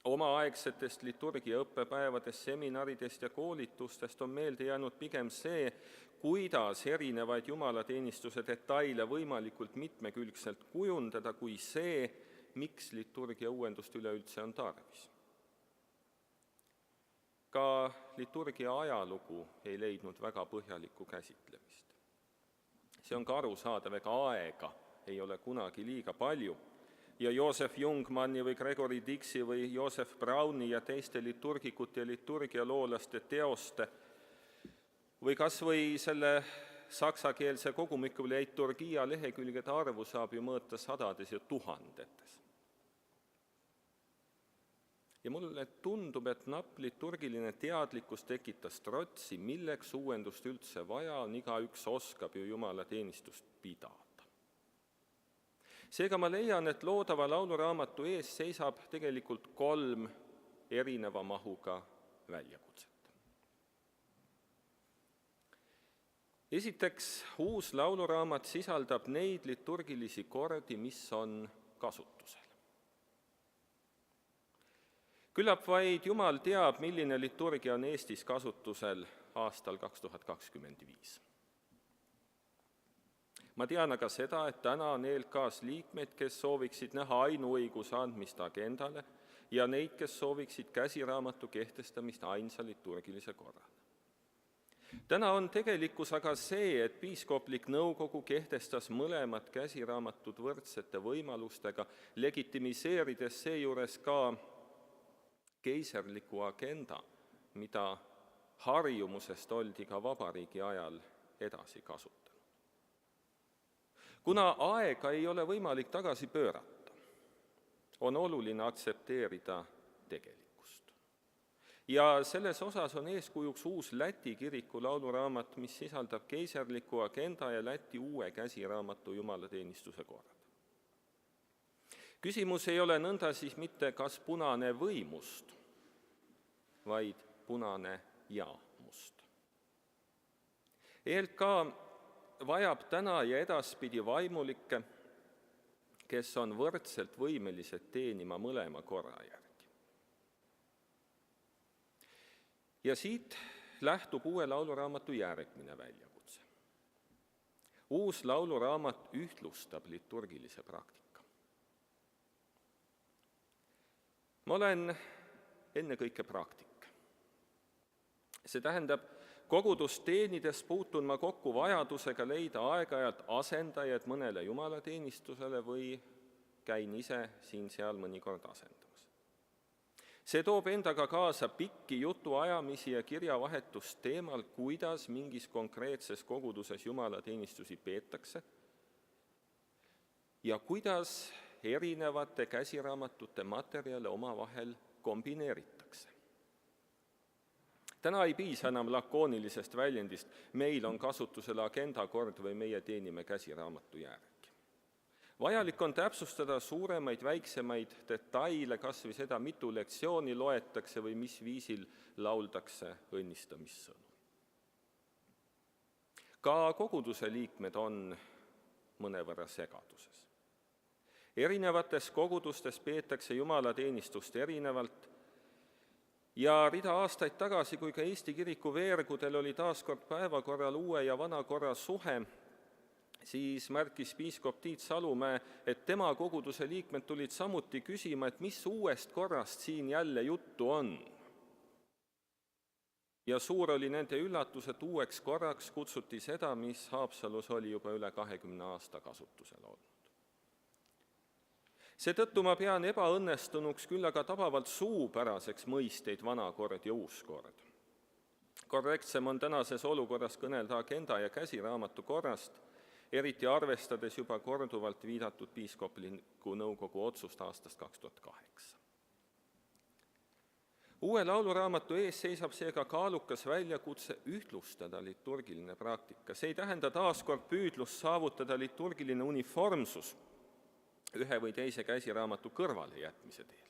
Speaker 4: omaaegsetest liturgia õppepäevadest, seminaridest ja koolitustest on meelde jäänud pigem see, kuidas erinevaid jumalateenistuse detaile võimalikult mitmekülgselt kujundada, kui see, miks liturgia uuendust üleüldse on tarvis. Ka liturgia ajalugu ei leidnud väga põhjalikku käsitlemist. See on ka arusaadav, ega aega ei ole kunagi liiga palju ja Joosef Jungmanni või Gregory Dixi või Joosef Browni ja teiste liturgikute ja liturgialoolaste teoste või kas või selle saksakeelse kogumiku liturgia lehekülgede arvu saab ju mõõta sadades ja tuhandetes. Ja mulle tundub, et napp liturgiline teadlikkus tekitas trotsi, milleks uuendust üldse vaja on, igaüks oskab ju jumalateenistust pidada. Seega ma leian, et loodava lauluraamatu ees seisab tegelikult 3 erineva mahuga väljakutset. Esiteks, uus lauluraamat sisaldab neid liturgilisi kordi, mis on kasutusel. Küllap vaid Jumal teab, milline liturgia on Eestis kasutusel aastal 2025. Ma tean aga seda, et täna on ELK-s liikmeid, kes sooviksid näha ainuõiguse andmist agendale ja neid, kes sooviksid käsiraamatu kehtestamist ainsa liturgilise korrana. Täna on tegelikkus aga see, et piiskoplik nõukogu kehtestas mõlemad käsiraamatud võrdsete võimalustega, legitimiseerides seejuures ka keiserliku agenda, mida harjumusest oldi ka vabariigi ajal edasi kasutanud. Kuna aega ei ole võimalik tagasi pöörata, on oluline aktsepteerida tegelikkust. Ja selles osas on eeskujuks uus Läti kiriku lauluraamat, mis sisaldab keiserliku agenda ja Läti uue käsiraamatu jumalateenistuse korrad. Küsimus ei ole nõnda siis mitte kas punane või must, vaid punane ja must. ELK vajab täna ja edaspidi vaimulikke, kes on võrdselt võimelised teenima mõlema korra järgi. Ja siit lähtub uue lauluraamatu järgmine väljakutse. Uus lauluraamat ühtlustab liturgilise praktika. Ma olen ennekõike praktik. See tähendab, kogudust teenides puutun ma kokku vajadusega leida aeg-ajalt asendajad mõnele jumalateenistusele või käin ise siin-seal mõnikord asendamas. See toob endaga kaasa pikki jutuajamisi ja kirjavahetust teemal, kuidas mingis konkreetses koguduses jumalateenistusi peetakse ja kuidas erinevate käsiraamatute materjale omavahel kombineeritakse. Täna ei piisa enam lakoonilisest väljendist, meil on kasutusele agendakord või meie teenime käsiraamatu järgi. Vajalik on täpsustada suuremaid, väiksemaid detaile, kas või seda, mitu lektsiooni loetakse või mis viisil lauldakse õnnistamissõnu. Ka koguduse liikmed on mõnevõrra segaduses. Erinevates kogudustes peetakse jumalateenistust erinevalt ja rida aastaid tagasi, kui ka Eesti kiriku veergudel oli taaskord päevakorral uue ja vana korra suhe, siis märkis piiskop Tiit Salumäe, et tema koguduse liikmed tulid samuti küsima, et mis uuest korrast siin jälle juttu on. Ja suur oli nende üllatus, et uueks korraks kutsuti seda, mis Haapsalus oli juba üle 20 aasta kasutusel olnud. Seetõttu ma pean ebaõnnestunuks, küll aga tabavalt suupäraseks mõisteid vana kord ja uus kord. Korrektsem on tänases olukorras kõnelda agenda ja käsiraamatu korrast, eriti arvestades juba korduvalt viidatud piiskopliku nõukogu otsust aastast 2008. Uue lauluraamatu ees seisab seega kaalukas väljakutse ühtlustada liturgiline praktika. See ei tähenda taaskord püüdlust saavutada liturgiline uniformsus ühe või teise käsiraamatu kõrvale jätmise teel.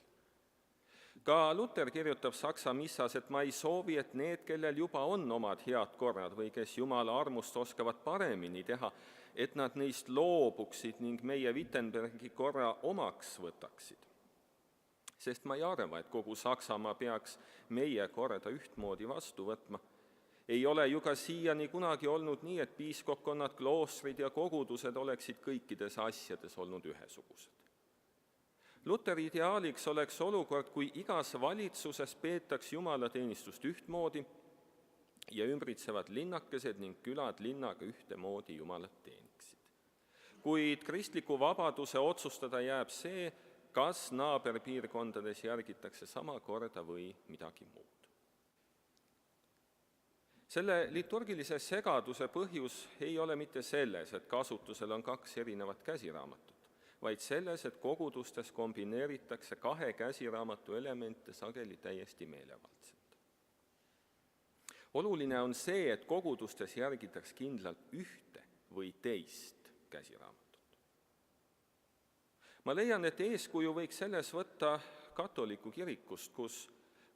Speaker 4: Ka Luter kirjutab saksa missas, et ma ei soovi, et need, kellel juba on omad head korrad või kes Jumala armust oskavad paremini teha, et nad neist loobuksid ning meie Wittenbergi korra omaks võtaksid. Sest ma ei arva, et kogu Saksamaa peaks meie korda ühtmoodi vastu võtma. Ei ole ju ka siiani kunagi olnud nii, et piiskopkonnad, kloostrid ja kogudused oleksid kõikides asjades olnud ühesugused. Luteri ideaaliks oleks olukord, kui igas valitsuses peetaks jumalateenistust ühtmoodi ja ümbritsevad linnakesed ning külad linnaga ühtemoodi jumalat teeniksid. Kuid kristliku vabaduse otsustada jääb see, kas naaberpiirkondades järgitakse sama korda või midagi muud. Selle liturgilise segaduse põhjus ei ole mitte selles, et kasutusel on 2 erinevat käsiraamatut, vaid selles, et kogudustes kombineeritakse 2 käsiraamatu elemente sageli täiesti meelevaldselt. Oluline on see, et kogudustes järgitaks kindlalt ühte või teist käsiraamatut. Ma leian, et eeskuju võiks selles võtta katoliku kirikust, kus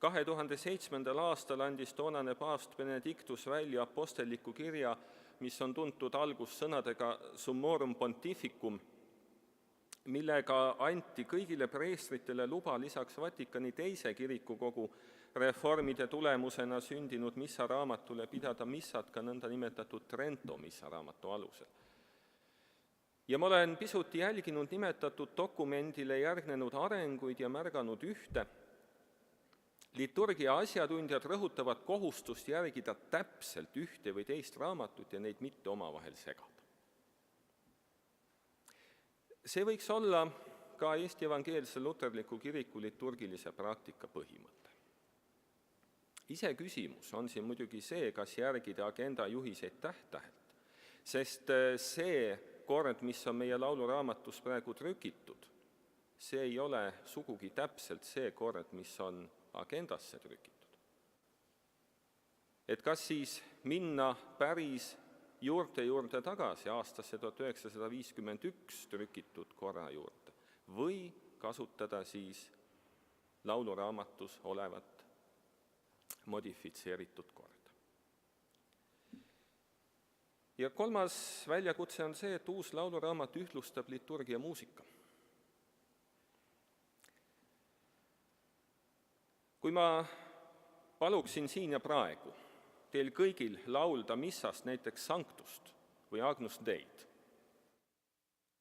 Speaker 4: 2007. aastal andis toonane paavst Benedictus välja apostelliku kirja, mis on tuntud algussõnadega Summorum Pontificum, millega anti kõigile preestritele luba lisaks Vatikani teise kirikukogu reformide tulemusena sündinud missaraamatule pidada missad ka nõnda nimetatud Trento missaraamatu alusel. Ja ma olen pisut jälginud nimetatud dokumendile järgnenud arenguid ja märganud ühte. Liturgia asjatundjad rõhutavad kohustust järgida täpselt ühte või teist raamatut ja neid mitte omavahel segada. See võiks olla ka Eesti Evangeelse Luterliku Kiriku liturgilise praktika põhimõte. Iseküsimus on siin muidugi see, kas järgida agenda juhiseid täht-tähelt, sest see kord, mis on meie lauluraamatus praegu trükitud, see ei ole sugugi täpselt see kord, mis on agendasse trükitud. Et kas siis minna päris juurde tagasi aastasse 1951 trükitud korra juurde või kasutada siis lauluraamatus olevat modifitseeritud korda. Ja 3. väljakutse on see, et uus lauluraamat ühtlustab liturgia muusika. Kui ma paluksin siin ja praegu teil kõigil laulda missast näiteks Sanktust või Agnus Deid,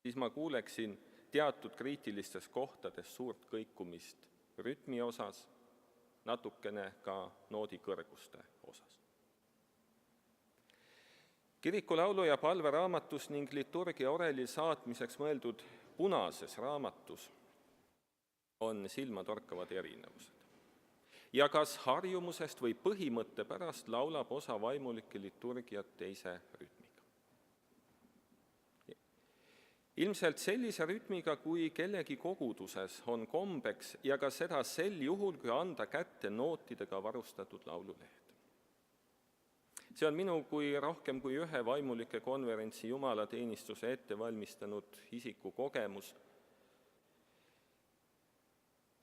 Speaker 4: siis ma kuuleksin teatud kriitilistes kohtades suurt kõikumist rütmi osas natukene ka noodi kõrguste osas. Kiriku laulu- ja palveraamatus ning liturgia orelil saatmiseks mõeldud punases raamatus on silmatorkavad erinevused. Ja kas harjumusest või põhimõtte pärast laulab osa vaimulikke liturgiat teise rütmiga. Ilmselt sellise rütmiga, kui kellegi koguduses on kombeks ja ka seda sel juhul, kui anda kätte nootidega varustatud laululehed. See on minu kui rohkem kui ühe vaimulike konverentsi jumalateenistuse ette valmistanud isiku kogemus.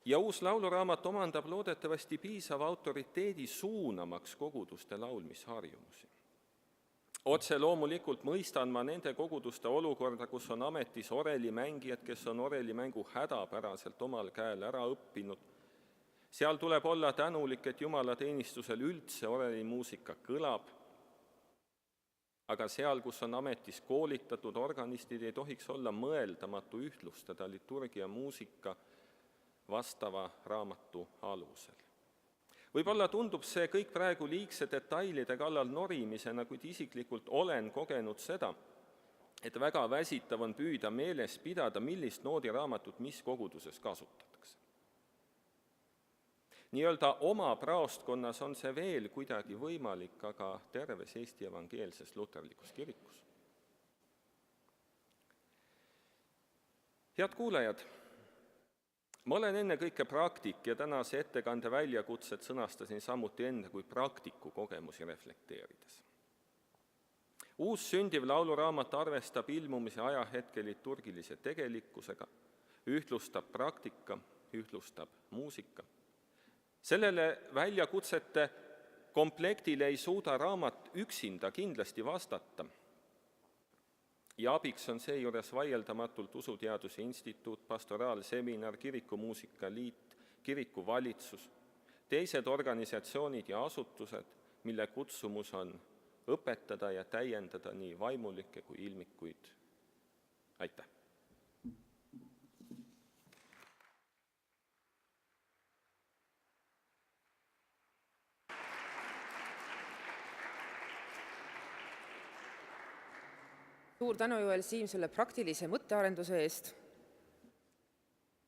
Speaker 4: Ja uus lauluraamat omandab loodetavasti piisava autoriteedi suunamaks koguduste laulmisharjumusi. Otse loomulikult mõistan ma nende koguduste olukorda, kus on ametis orelimängijad, kes on orelimängu hädapäraselt omal käel ära õppinud. Seal tuleb olla tänulik, et jumalateenistusel üldse orelimuusika kõlab, aga seal, kus on ametis koolitatud organistid, ei tohiks olla mõeldamatu ühtlustada liturgia muusika vastava raamatu alusel. Võib-olla tundub see kõik praegu liigse detailide kallal norimisena, kuid isiklikult olen kogenud seda, et väga väsitav on püüda meeles pidada, millist noodiraamatut mis koguduses kasutatakse. Nii-öelda oma praostkonnas on see veel kuidagi võimalik, aga terves Eesti evangeelses luterlikus kirikus. Head kuulajad, ma olen ennekõike praktik ja tänase ettekande väljakutsed sõnastasin samuti enne kui praktiku kogemusi reflekteerides. Uus sündiv lauluraamat arvestab ilmumise ajahetke liturgilise tegelikkusega, ühtlustab praktika, ühtlustab muusika. Sellele väljakutsete komplektile ei suuda raamat üksinda kindlasti vastata. Ja abiks on seejuures vaieldamatult Usuteaduse Instituut, Pastoraalseminar, Kirikumuusika Liit, kirikuvalitsus, teised organisatsioonid ja asutused, mille kutsumus on õpetada ja täiendada nii vaimulikke kui ilmikuid. Aitäh!
Speaker 2: Suur tänu Joel Siim selle praktilise mõttearenduse eest.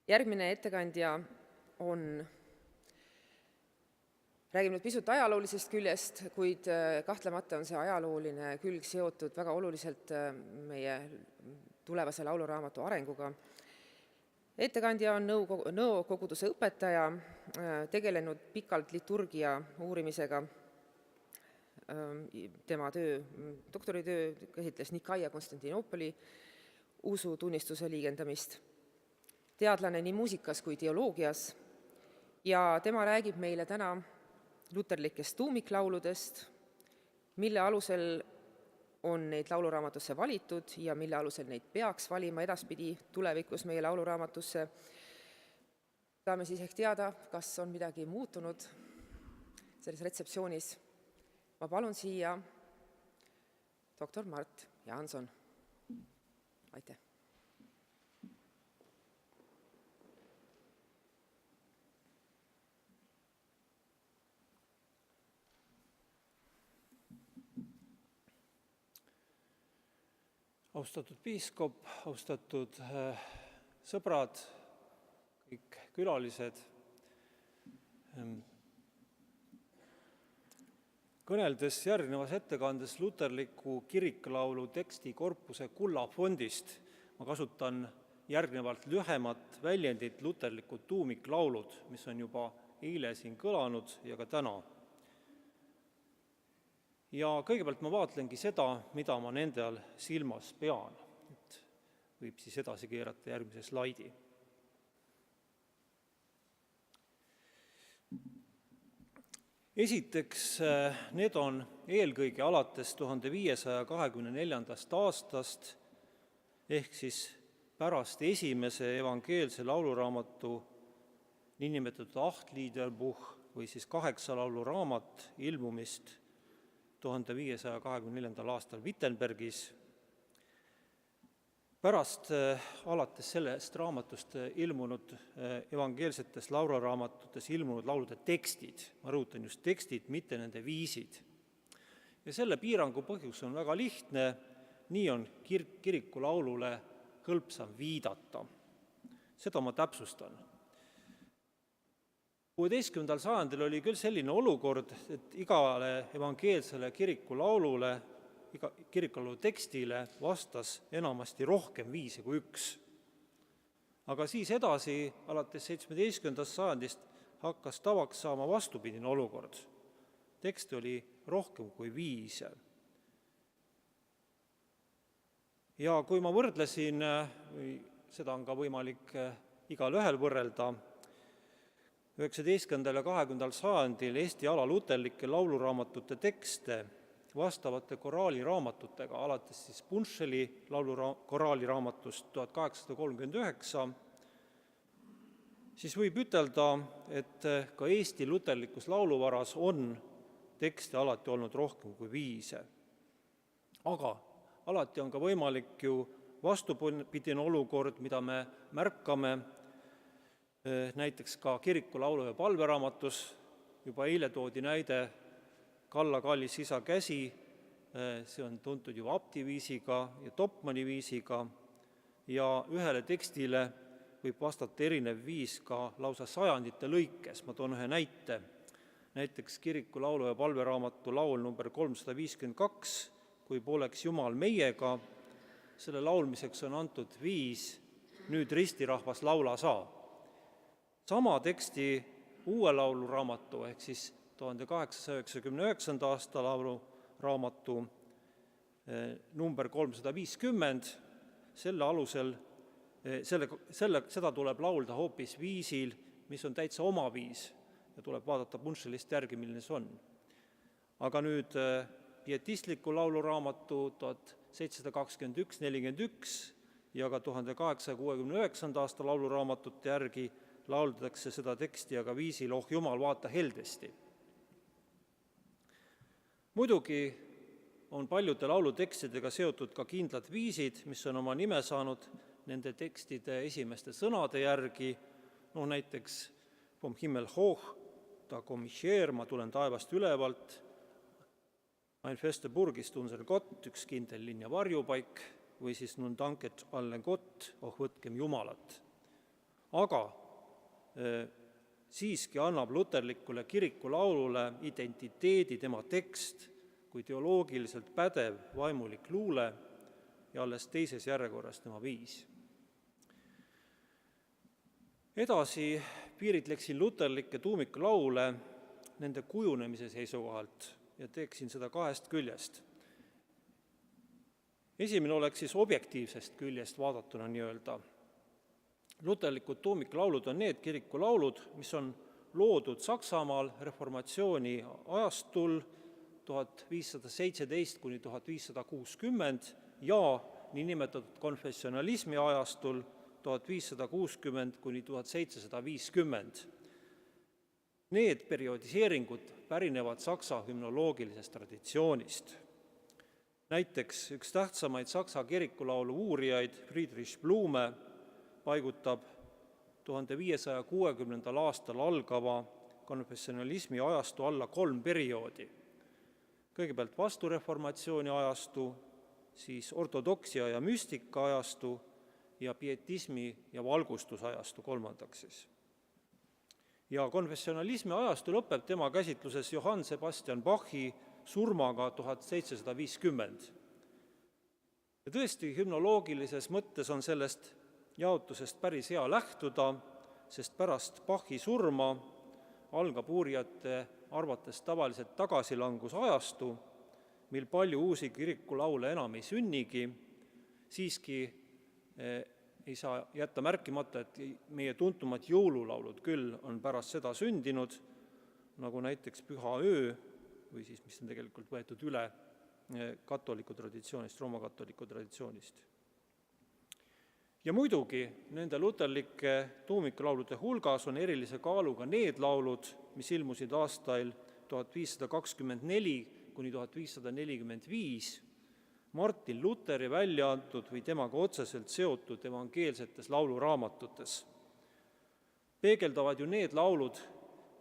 Speaker 2: Järgmine ettekandja räägib nüüd pisut ajaloolisest küljest, kuid kahtlemata on see ajalooline külg seotud väga oluliselt meie tulevase lauluraamatu arenguga. Ettekandja on Nõo koguduse õpetaja, tegelenud pikalt liturgia uurimisega. Tema doktoritöö käsitles Nikaia Konstantinoopoli usutunnistuse liigendamist. Teadlane nii muusikas kui teoloogias ja tema räägib meile täna luterlikest tuumiklauludest, mille alusel on neid lauluraamatusse valitud ja mille alusel neid peaks valima edaspidi tulevikus meie lauluraamatusse. Saame siis ehk teada, kas on midagi muutunud selles retseptsioonis. Ma palun siia doktor Mart Jaanson. Aitäh!
Speaker 5: Austatud piiskop, austatud sõbrad, kõik külalised. Kõneldes järgnevas ettekandes luterliku kiriklaulu tekstikorpuse kullafondist, ma kasutan järgnevalt lühemat väljendit luterlikud tuumiklaulud, mis on juba eile siin kõlanud ja ka täna. Ja kõigepealt ma vaatlengi seda, mida ma nende all silmas pean. Võib siis edasi keerata järgmise slaidi. Esiteks, need on eelkõige alates 1524. aastast ehk siis pärast esimese evangeelse lauluraamatu niinimetatud Achtliederbuch või siis 8 lauluraamat ilmumist 1524. aastal Wittenbergis. Pärast alates sellest raamatust ilmunud evangeelsetes lauluraamatutes ilmunud laulude tekstid, ma rõhutan just tekstid, mitte nende viisid. Ja selle piirangu põhjus on väga lihtne, nii on kirikulaulule hõlpsam viidata. Seda ma täpsustan. 16. sajandil oli küll selline olukord, et igale evangeelsele kirikulaulule, kirikulaulu tekstile vastas enamasti rohkem viise kui üks. Aga siis edasi, alates 17. sajandist, hakkas tavaks saama vastupidine olukord. Tekste oli rohkem kui viise. Ja kui ma võrdlesin, seda on ka võimalik igal ühel võrrelda, 19. ja 20. sajandil Eesti alaluterlike lauluraamatute tekste vastavate koraaliraamatutega, alates siis Punšeli koraaliraamatust 1839, siis võib ütelda, et ka Eesti luterlikus lauluvaras on tekste alati olnud rohkem kui viise. Aga alati on ka võimalik ju vastupidine olukord, mida me märkame näiteks ka kirikulaulu- ja palveraamatus. Juba eile toodi näide Kalla kallis isa käsi, see on tuntud ju aptiviisiga ja Topmani viisiga, ja ühele tekstile võib vastata erinev viis ka lausa sajandite lõikes. Ma toon ühe näite. Näiteks kirikulaulu- ja palveraamatu laul number 352, Kui poleks Jumal meiega, selle laulmiseks on antud viis Nüüd ristirahvas laula saa. Sama teksti uue lauluraamatu ehk siis 1899. aasta lauluraamatu number 350, selle alusel, seda tuleb laulda hoopis viisil, mis on täitsa oma viis ja tuleb vaadata Punšelist järgi, milline see on. Aga nüüd pietistliku lauluraamatu 1721-41 ja ka 1869. aasta lauluraamatute järgi lauldatakse seda teksti aga viisil Oh Jumal, vaata heldesti. Muidugi on paljude laulutekstidega seotud ka kindlad viisid, mis on oma nime saanud nende tekstide esimeste sõnade järgi, näiteks Vom Himmel hoch, da komm ich her, ma tulen taevast ülevalt, Ein feste Burg ist unser Gott, üks kindel linn ja varjupaik, või siis Nun danket alle Gott, oh võtkem Jumalat. Aga siiski annab luterlikule kirikulaulule identiteedi tema tekst kui teoloogiliselt pädev vaimulik luule ja alles teises järjekorras tema viis. Edasi piiritleksin luterlikke tuumiklaule nende kujunemise seisukohalt ja teeksin seda kahest küljest. Esimene oleks siis objektiivsest küljest vaadatuna nii-öelda. Luterlikud tuumiklaulud on need kirikulaulud, mis on loodud Saksamaal reformatsiooni ajastul 1517–1560 ja niinimetatud konfessionalismi ajastul 1560–1750. Need perioodiseeringud pärinevad saksa hümnoloogilisest traditsioonist. Näiteks üks tähtsamaid saksa kirikulaulu uurijaid Friedrich Blume paigutab 1560. aastal algava konfessionalismi ajastu alla 3 perioodi. Kõigepealt vastureformatsiooni ajastu, siis ortodoksia ja müstika ajastu ja pietismi ja valgustusajastu kolmandaks siis. Ja konfessionalismi ajastu lõpeb tema käsitluses Johann Sebastian Bachi surmaga 1750. Ja tõesti, hümnoloogilises mõttes on sellest jaotusest päris hea lähtuda, sest pärast Bachi surma algab uurijate arvates tavaliselt tagasilangusajastu, mil palju uusi kirikulaule enam ei sünnigi. Siiski ei saa jätta märkimata, et meie tuntumad jõululaulud küll on pärast seda sündinud, nagu näiteks Püha öö, või siis mis on tegelikult võetud üle katoliku traditsioonist, roomakatoliku traditsioonist. Ja muidugi nende luterlike tuumiklaulude hulgas on erilise kaaluga need laulud, mis ilmusid aastail 1524–1545, Martin Luteri välja antud või temaga otseselt seotud evangeelsetes lauluraamatutes. Peegeldavad ju need laulud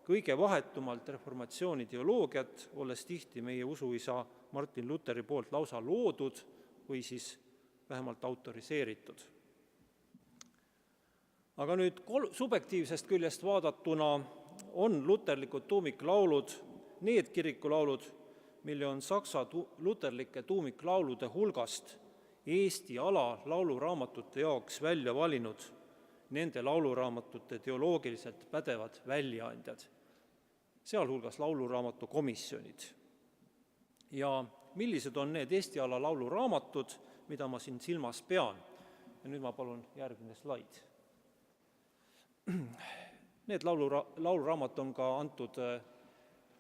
Speaker 5: kõige vahetumalt reformatsiooni teoloogiat, olles tihti meie usuisa Martin Luteri poolt lausa loodud või siis vähemalt autoriseeritud. Aga nüüd subjektiivsest küljest vaadatuna on luterlikud tuumiklaulud need kirikulaulud, mille on saksa luterlike tuumiklaulude hulgast Eesti ala lauluraamatute jaoks välja valinud nende lauluraamatute teoloogiliselt pädevad väljaandjad, sealhulgas lauluraamatu komisjonid. Ja millised on need Eesti ala lauluraamatud, mida ma siin silmas pean? Ja nüüd ma palun järgmine slaid. Need lauluraamat on ka antud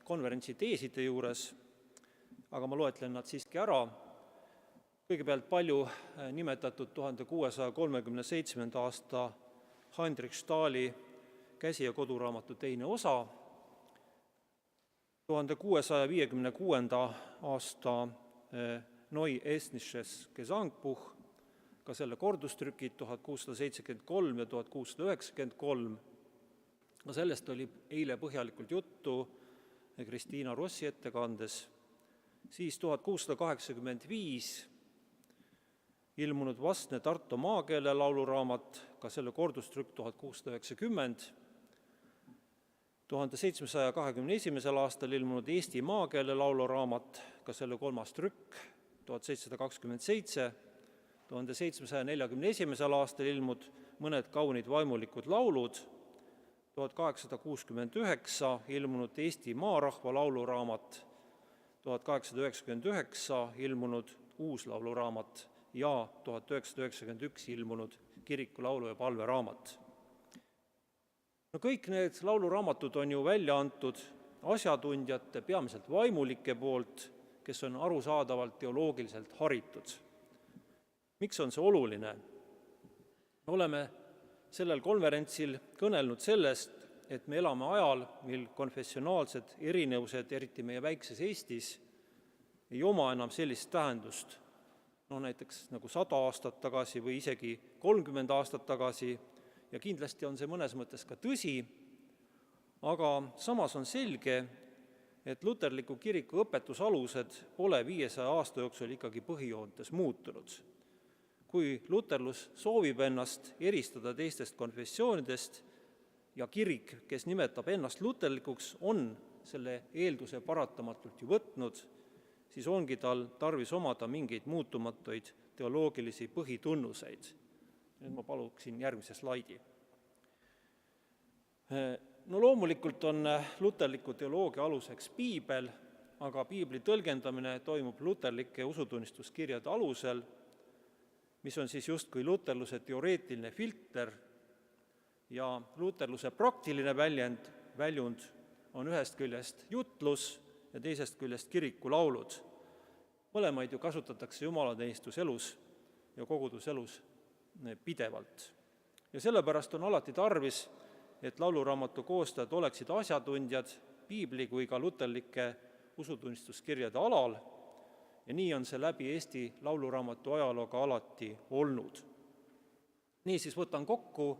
Speaker 5: konverentsi teeside juures, aga ma loetlen nad siiski ära. Kõigepealt palju nimetatud 1637. aasta Heinrich Stahli käsi- ja koduraamatu teine osa, 1656. aasta Neuestnisches Gesangbuch, ka selle kordustrükid 1673 ja 1693. Sellest oli eile põhjalikult juttu Kristiina Rossi ettekandes. Siis 1685 ilmunud Vastne Tartu maakeele lauluraamat, ka selle kordustrükk 1690. 1721. aastal ilmunud Eesti maakeele lauluraamat, ka selle kolmas trükk 1727. 1741. aastal ilmunud Mõned kaunid vaimulikud laulud, 1869 ilmunud Eesti maarahva lauluraamat, 1899 ilmunud uus lauluraamat ja 1991 ilmunud kiriku laulu- ja palveraamat. No kõik need lauluraamatud on ju välja antud asjatundjate, peamiselt vaimulike poolt, kes on arusaadavalt teoloogiliselt haritud. Miks on see oluline? Me oleme sellel konverentsil kõnelnud sellest, et me elame ajal, mil konfessionaalsed erinevused, eriti meie väikses Eestis, ei oma enam sellist tähendust, näiteks nagu 100 aastat tagasi või isegi 30 aastat tagasi, ja kindlasti on see mõnes mõttes ka tõsi, aga samas on selge, et luterliku kiriku õpetusalused pole 500 aasta jooksul ikkagi põhijoontes muutunud. Kui luterlus soovib ennast eristada teistest konfessioonidest ja kirik, kes nimetab ennast luterlikuks, on selle eelduse paratamatult ju võtnud, siis ongi tal tarvis omada mingeid muutumatuid teoloogilisi põhitunnuseid. Nüüd ma paluksin järgmise slaidi. No loomulikult on luterliku teoloogia aluseks piibel, aga piibli tõlgendamine toimub luterlike usutunnistuskirjade alusel, mis on siis justkui luterluse teoreetiline filter ja luterluse praktiline väljund on ühest küljest jutlus ja teisest küljest kirikulaulud. Mõlemaid ju kasutatakse jumalateenistuselus ja koguduselus pidevalt. Ja sellepärast on alati tarvis, et lauluraamatu koostajad oleksid asjatundjad piibli kui ka luterlike usutunnistuskirjade alal, ja nii on see läbi Eesti lauluraamatu ajalooga alati olnud. Niisiis võtan kokku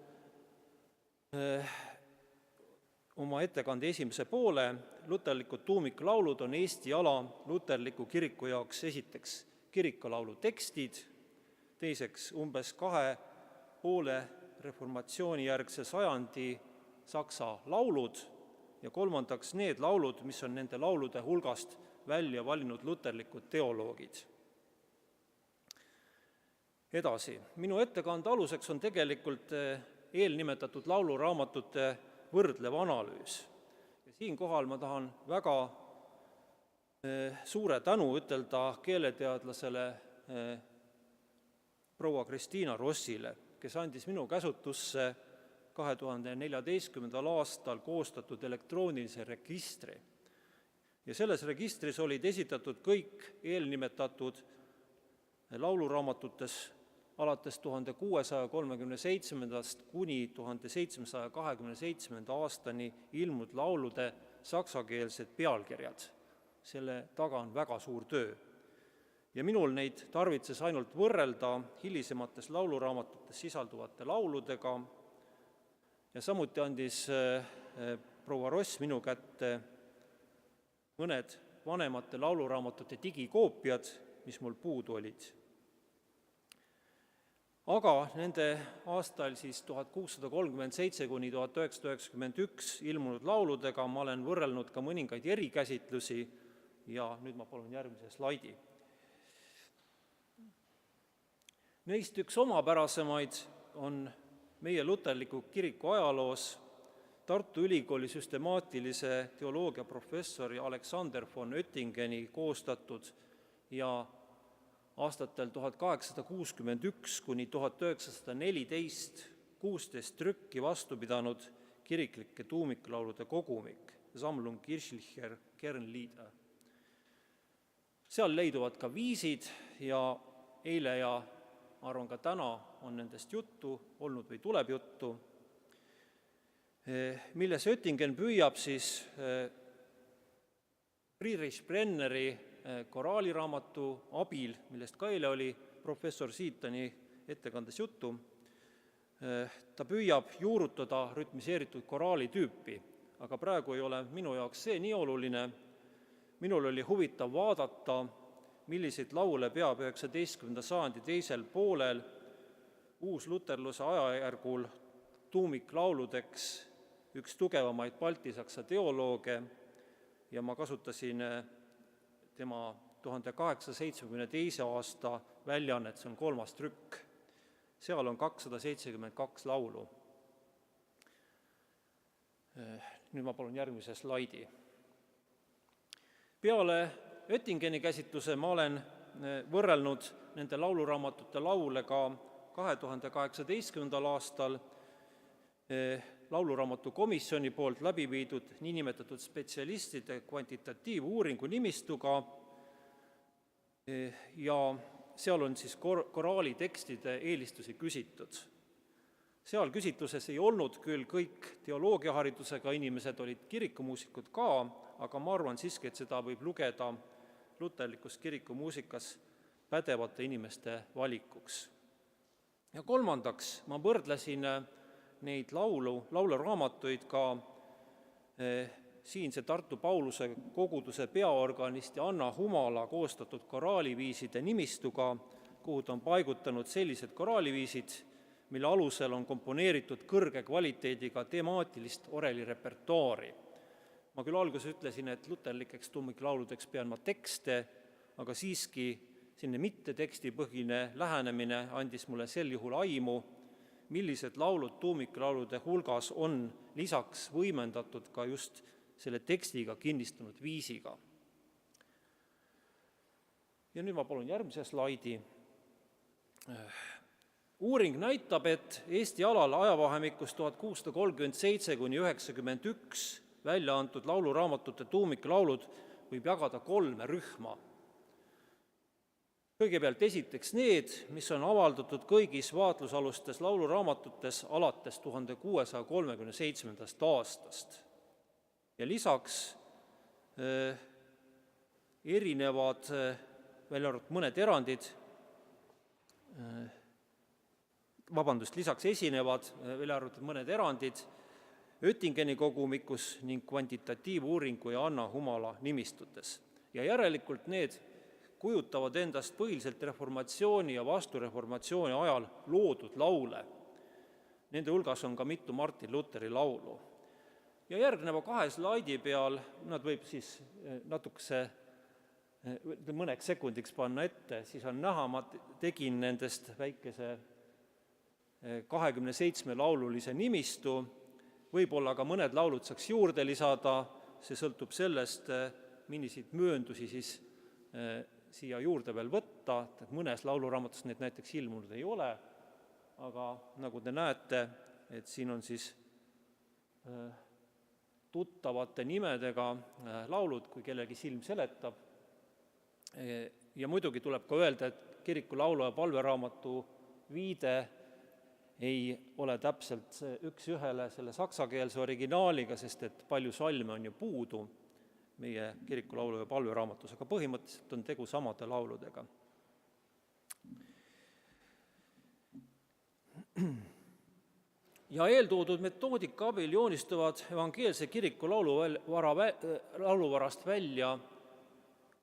Speaker 5: oma ettekande esimese poole. Luterlikud tuumiklaulud on Eesti ala luterliku kiriku jaoks esiteks kirikulaulu tekstid, teiseks umbes 2,5 reformatsioonijärgse sajandi saksa laulud ja kolmandaks need laulud, mis on nende laulude hulgast välja valinud luterlikud teoloogid. Edasi, minu ettekande aluseks on tegelikult eelnimetatud lauluraamatute võrdlev analüüs. Ja siinkohal ma tahan väga suure tänu ütelda keeleteadlasele proua Kristiina Rossile, kes andis minu käsutusse 2014. aastal koostatud elektroonilise registri. Ja selles registris olid esitatud kõik eelnimetatud lauluraamatutes alates 1637. kuni 1727. aastani ilmunud laulude saksakeelsed pealkirjad. Selle taga on väga suur töö. ja minul neid tarvitses ainult võrrelda hilisemates lauluraamatutes sisalduvate lauludega ja samuti andis proua Ross minu kätte mõned vanemate lauluraamatute digikoopiad, mis mul puudu olid. Aga nende aastal 1637 kuni 1991 ilmunud lauludega ma olen võrrelnud ka mõningaid erikäsitlusi ja nüüd ma palun järgmise slaidi. Neist üks omapärasemaid on meie luterliku kiriku ajaloos Tartu Ülikooli süstemaatilise teoloogia professori Alexander von Oettingeni koostatud ja aastatel 1861 kuni 1914 16 trükki vastu pidanud kiriklike tuumiklaulude kogumik, Sammlung kirchlicher Kernlieder. Seal leiduvad ka viisid ja eile ja ma arvan ka täna on nendest juttu olnud või tuleb juttu, milles Oettingen püüab Friedrich Brenneri koraaliraamatu abil, millest ka eile oli professor Siitani ettekandes juttu, ta püüab juurutada rütmiseeritud koraali tüüpi, aga praegu ei ole minu jaoks see nii oluline. Minul oli huvitav vaadata, milliseid laule peab 19. sajandi teisel poolel uusluterluse ajajärgul tuumiklauludeks üks tugevamaid baltisaksa teolooge ja ma kasutasin tema 1872. aasta väljaannet, see on 3. trükk. Seal on 272 laulu. Nüüd ma palun järgmise slaidi. Peale Oettingeni käsitluse ma olen võrrelnud nende lauluraamatute laule ka 2018. aastal lauluraamatu komisjoni poolt läbi viidud niinimetatud spetsialistide kvantitatiivuuringu nimistuga ja seal on koraalitekstide eelistusi küsitud. Seal küsitluses ei olnud küll kõik teoloogiaharidusega inimesed, olid kirikumuusikud ka, aga ma arvan siiski, et seda võib lugeda luterlikus kirikumuusikas pädevate inimeste valikuks. Ja kolmandaks, ma võrdlesin neid lauluraamatuid ka siinse Tartu Pauluse koguduse peaorganisti Anna Humala koostatud koraaliviiside nimistuga, kuhu ta on paigutanud sellised koraaliviisid, mille alusel on komponeeritud kõrge kvaliteediga temaatilist orelirepertuaari. Ma küll alguses ütlesin, et luterlikeks tuumiklauludeks pean ma tekste, aga siiski selline mitte tekstipõhine lähenemine andis mulle sel juhul aimu, millised laulud tuumiklaulude hulgas on lisaks võimendatud ka just selle tekstiga kinnistunud viisiga. Ja nüüd ma palun järgmise slaidi. Uuring näitab, et Eesti alal ajavahemikus 1637 kuni 91 välja antud lauluraamatute tuumiklaulud võib jagada 3 rühma. Kõigepealt esiteks need, mis on avaldatud kõigis vaatlusalustes lauluraamatutes alates 1637. aastast. Ja lisaks erinevad, välja arvatud mõned erandid, lisaks esinevad, välja arvatud mõned erandid, Oettingeni kogumikus ning kvantitatiivuuringu ja Anna Humala nimistutes. Ja järelikult need kujutavad endast põhiliselt reformatsiooni ja vastureformatsiooni ajal loodud laule. Nende hulgas on ka mitu Martin Lutheri laulu. Ja järgneva 2 slaidi peal, nad võib siis natukese mõneks sekundiks panna ette, siis on näha, ma tegin nendest väikese 27 laululise nimistu, võib-olla ka mõned laulud saaks juurde lisada, see sõltub sellest, milliseid mööndusi siis siia juurde veel võtta, et mõnes lauluraamatus need näiteks ilmunud ei ole, aga nagu te näete, et siin on siis tuttavate nimedega laulud, kui kellegi silm seletab. Ja muidugi tuleb ka öelda, et kiriku laulu- ja palveraamatu viide ei ole täpselt üks ühele selle saksakeelse originaaliga, sest et palju salme on ju puudu, meie kirikulaulu ja palveraamatus, aga põhimõtteliselt on tegu samade lauludega. Ja eeltoodud metoodika abil joonistuvad evangeelse kiriku lauluvarast välja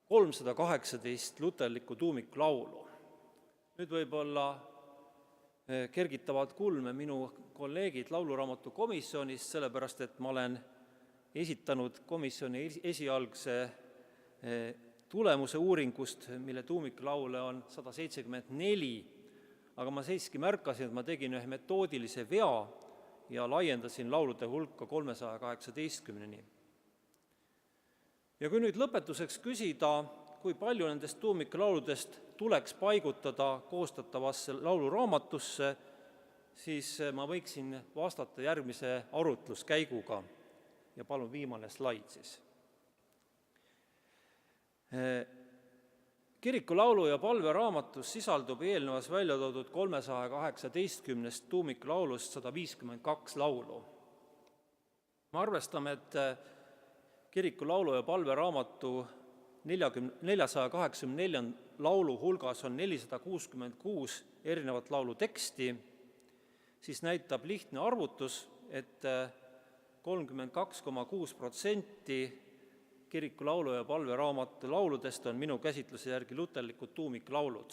Speaker 5: 318 luterlikku tuumiklaulu. Nüüd võib-olla kergitavad kulme minu kolleegid lauluraamatu komisjonist, sellepärast et ma olen esitanud komisjoni esialgse tulemuse uuringust, mille tuumiklaule on 174, aga ma siiski märkasin, et ma tegin ühe metoodilise vea ja laiendasin laulude hulka 318-ni. Ja kui nüüd lõpetuseks küsida, kui palju nendest tuumiklauludest tuleks paigutada koostatavasse lauluraamatusse, siis ma võiksin vastata järgmise arutluskäiguga ja palun viimane slaid siis. Kirikulaulu ja palveraamatus sisaldub eelnevas välja toodud 318 tuumiklaulust 152 laulu. Me arvestame, et kirikulaulu ja palveraamatu 484 laulu hulgas on 466 erinevat laulu teksti, siis näitab lihtne arvutus, et 32,6% kirikulaulu ja palveraamatu lauludest on minu käsitluse järgi luterlikud tuumiklaulud.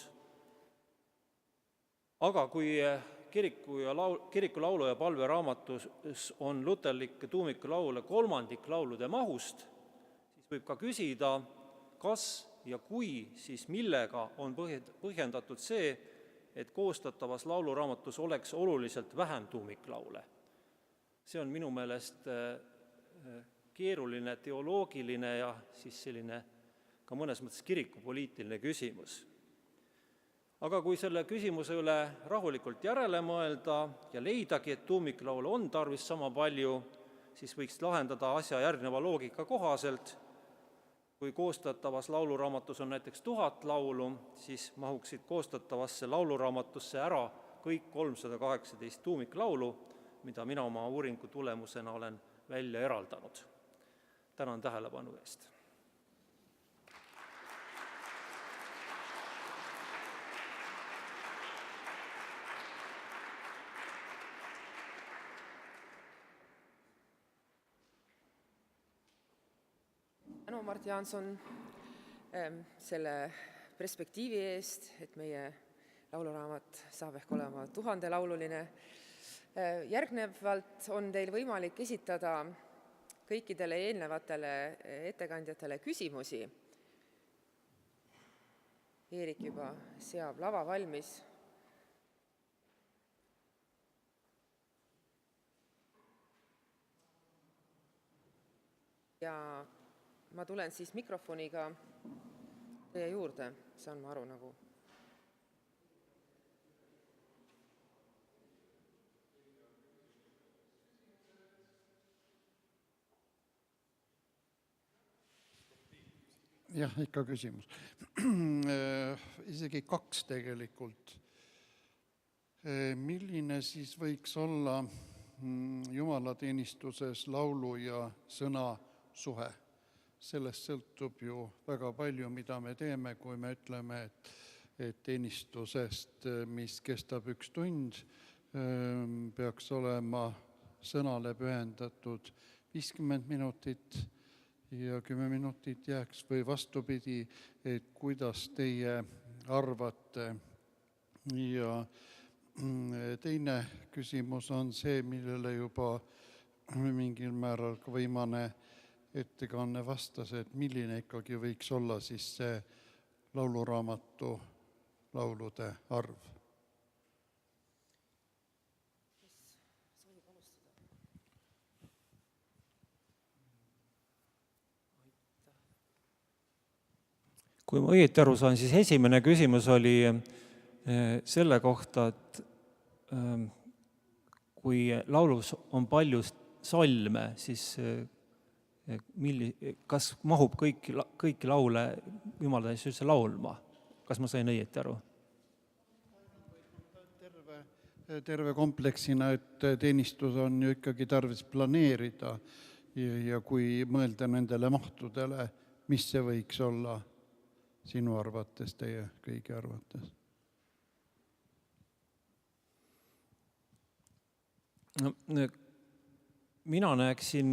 Speaker 5: Aga kui kirikulaulu ja palveraamatus on luterlikke tuumiklaule kolmandik laulude mahust, siis võib ka küsida, kas ja kui, siis millega on põhjendatud see, et koostatavas lauluraamatus oleks oluliselt vähem tuumiklaule. See on minu meelest keeruline, teoloogiline ja siis selline ka mõnes mõttes kirikupoliitiline küsimus. Aga kui selle küsimuse üle rahulikult järele mõelda ja leidagi, et tuumiklaule on tarvis sama palju, siis võiks lahendada asja järgneva loogika kohaselt. Kui koostatavas lauluraamatus on näiteks 1000 laulu, siis mahuksid koostatavasse lauluraamatusse ära kõik 318 tuumiklaulu, mida mina oma uuringu tulemusena olen välja eraldanud. Tänan tähelepanu eest.
Speaker 2: Tänu, Mart Jaanson, selle perspektiivi eest, et meie lauluraamat saab ehk olema 1000-laululine. Järgnevalt on teil võimalik esitada kõikidele eelnevatele ettekandjatele küsimusi. Eerik juba seab lava valmis. Ja ma tulen siis mikrofoniga teie juurde, saan ma aru nagu.
Speaker 6: Jah, ikka küsimus. Isegi 2 tegelikult. Milline siis võiks olla jumalateenistuses laulu ja sõna suhe? Sellest sõltub ju väga palju, mida me teeme, kui me ütleme, et teenistusest, mis kestab 1 tund, peaks olema sõnale pühendatud 50 minutit ja 10 minutit jääks või vastupidi, et kuidas teie arvate. Ja teine küsimus on see, millele juba mingil määral ka võimane ettekanne vastas, et milline ikkagi võiks olla siis see lauluraamatu laulude arv.
Speaker 5: Kui ma õieti aru saan, siis esimene küsimus oli selle kohta, et kui laulus on palju salme, siis kas mahub kõiki laule jumalateenistus üldse laulma? Kas ma sain õieti aru?
Speaker 6: Terve kompleksina, et teenistus on ju ikkagi tarvis planeerida ja kui mõelda nendele mahtudele, mis see võiks olla sinu arvates, teie kõigi arvates?
Speaker 5: Mina näeksin,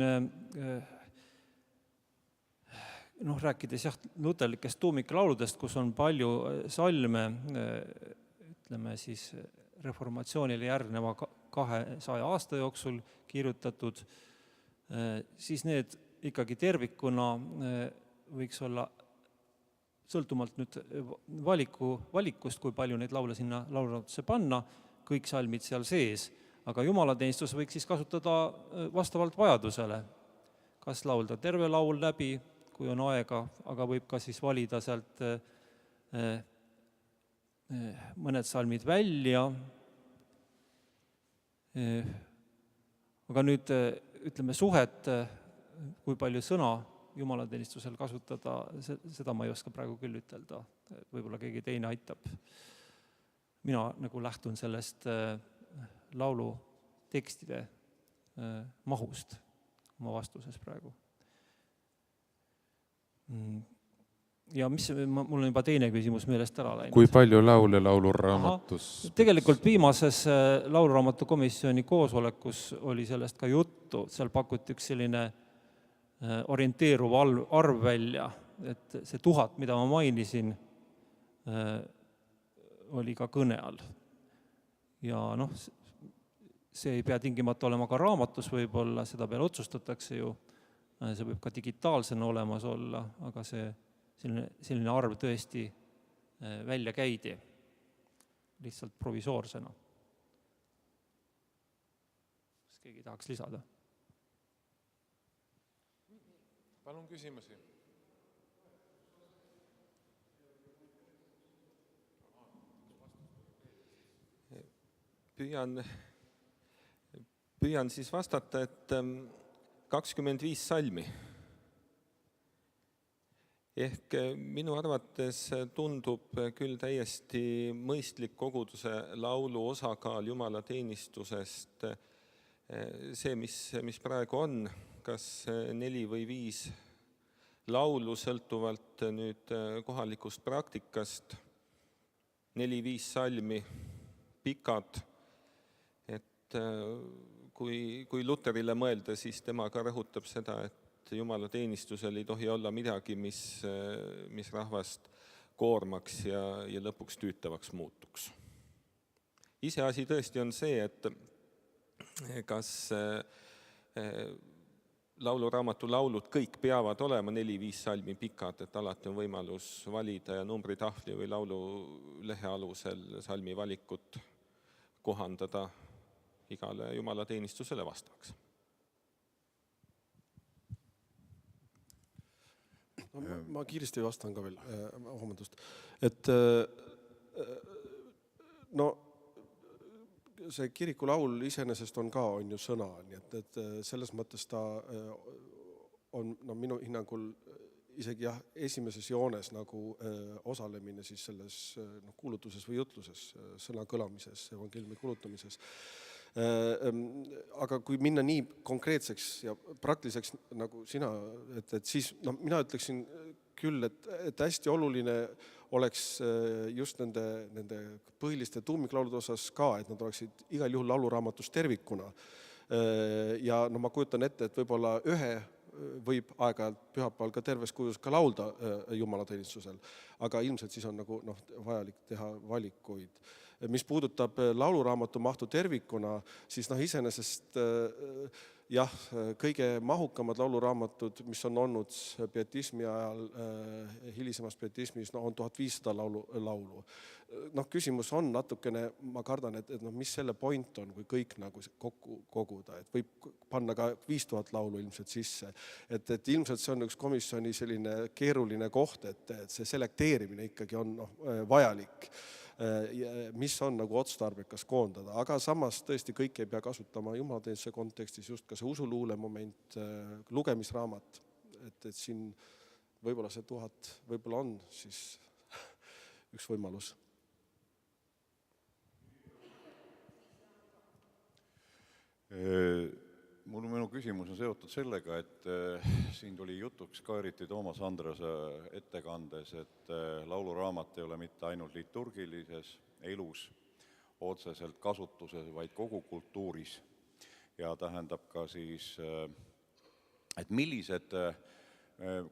Speaker 5: rääkides luterlikest tuumiklauludest, kus on palju salme, ütleme siis reformatsioonile järgneva 200 aasta jooksul kirjutatud, siis need ikkagi tervikuna võiks olla sõltumalt nüüd valikust, kui palju neid laule sinna lauluraamatusse panna, kõik salmid seal sees, aga jumalateenistus võiks siis kasutada vastavalt vajadusele. Kas laulda terve laul läbi, kui on aega, aga võib ka siis valida sealt mõned salmid välja. Aga nüüd, ütleme, suhet, kui palju sõna jumalateenistusel kasutada, seda ma ei oska praegu küll ütelda. Võib-olla keegi teine aitab. Mina nagu lähtun sellest laulu tekstide mahust oma vastuses praegu. Ja mul on juba teine küsimus meelest ära läinud.
Speaker 7: Kui palju laule lauluraamatus?
Speaker 5: Tegelikult viimases lauluraamatu komisjoni koosolekus oli sellest ka juttu. Seal pakuti üks selline orienteeruv arv välja, et see 1000, mida ma mainisin, oli ka kõne all. Ja see ei pea tingimata olema ka raamatus võib-olla, seda peale otsustatakse ju, see võib ka digitaalsena olemas olla, aga selline arv tõesti välja käidi lihtsalt provisoorsena. Kas keegi tahaks lisada?
Speaker 7: Palun küsimusi.
Speaker 4: Püüan siis vastata, et 25 salmi. Ehk minu arvates tundub küll täiesti mõistlik koguduse laulu osakaal jumalateenistusest see, mis praegu on, kas 4 või 5 laulu sõltuvalt nüüd kohalikust praktikast, 4-5 salmi, pikad, et kui Luterile mõelda, siis tema ka rõhutab seda, et jumalateenistusel ei tohi olla midagi, mis rahvast koormaks ja lõpuks tüütavaks muutuks. Iseasi tõesti on see, et kas lauluraamatu laulud kõik peavad olema 4-5 salmi pikad, et alati on võimalus valida ja numbritahvli või laululehe alusel salmi valikut kohandada igale jumalateenistusele vastavaks.
Speaker 3: Ma kiiresti vastan ka veel, vabandust. Et see kirikulaul iseenesest on ka ju sõna, nii et selles mõttes ta on minu hinnangul isegi esimeses joones nagu osalemine siis selles kuulutuses või jutluses, sõna kõlamises, evangeeliumi kuulutamises. Aga kui minna nii konkreetseks ja praktiliseks nagu sina, et siis mina ütleksin küll, et hästi oluline oleks just nende põhiliste tuumiklaulude osas ka, et nad oleksid igal juhul lauluraamatus tervikuna. Ja ma kujutan ette, et võib-olla ühe võib aeg-ajalt pühapäeval ka terves kujus ka laulda jumalateenistusel, aga ilmselt siis on nagu vajalik teha valikuid. Mis puudutab lauluraamatu mahtu tervikuna, siis iseenesest kõige mahukamad lauluraamatud, mis on olnud pietismi ajal, hilisemas pietismis, on 1500 laulu. Küsimus on natukene, ma kardan, et mis selle point on, kui kõik nagu kokku koguda, et võib panna ka 5000 laulu ilmselt sisse. Et ilmselt see on üks komisjoni selline keeruline koht, et see selekteerimine ikkagi on vajalik, mis on nagu otstarbekas koondada, aga samas tõesti kõik ei pea kasutama jumalateenistuse kontekstis, just ka see usuluule moment, lugemisraamat, et siin võib-olla see 1000 võib-olla on siis üks võimalus.
Speaker 8: Minu küsimus on seotud sellega, et siin tuli jutuks ka eriti Toomas Andrese ettekandes, et lauluraamat ei ole mitte ainult liturgilises elus otseselt kasutuses, vaid kogu kultuuris. Ja tähendab ka siis, et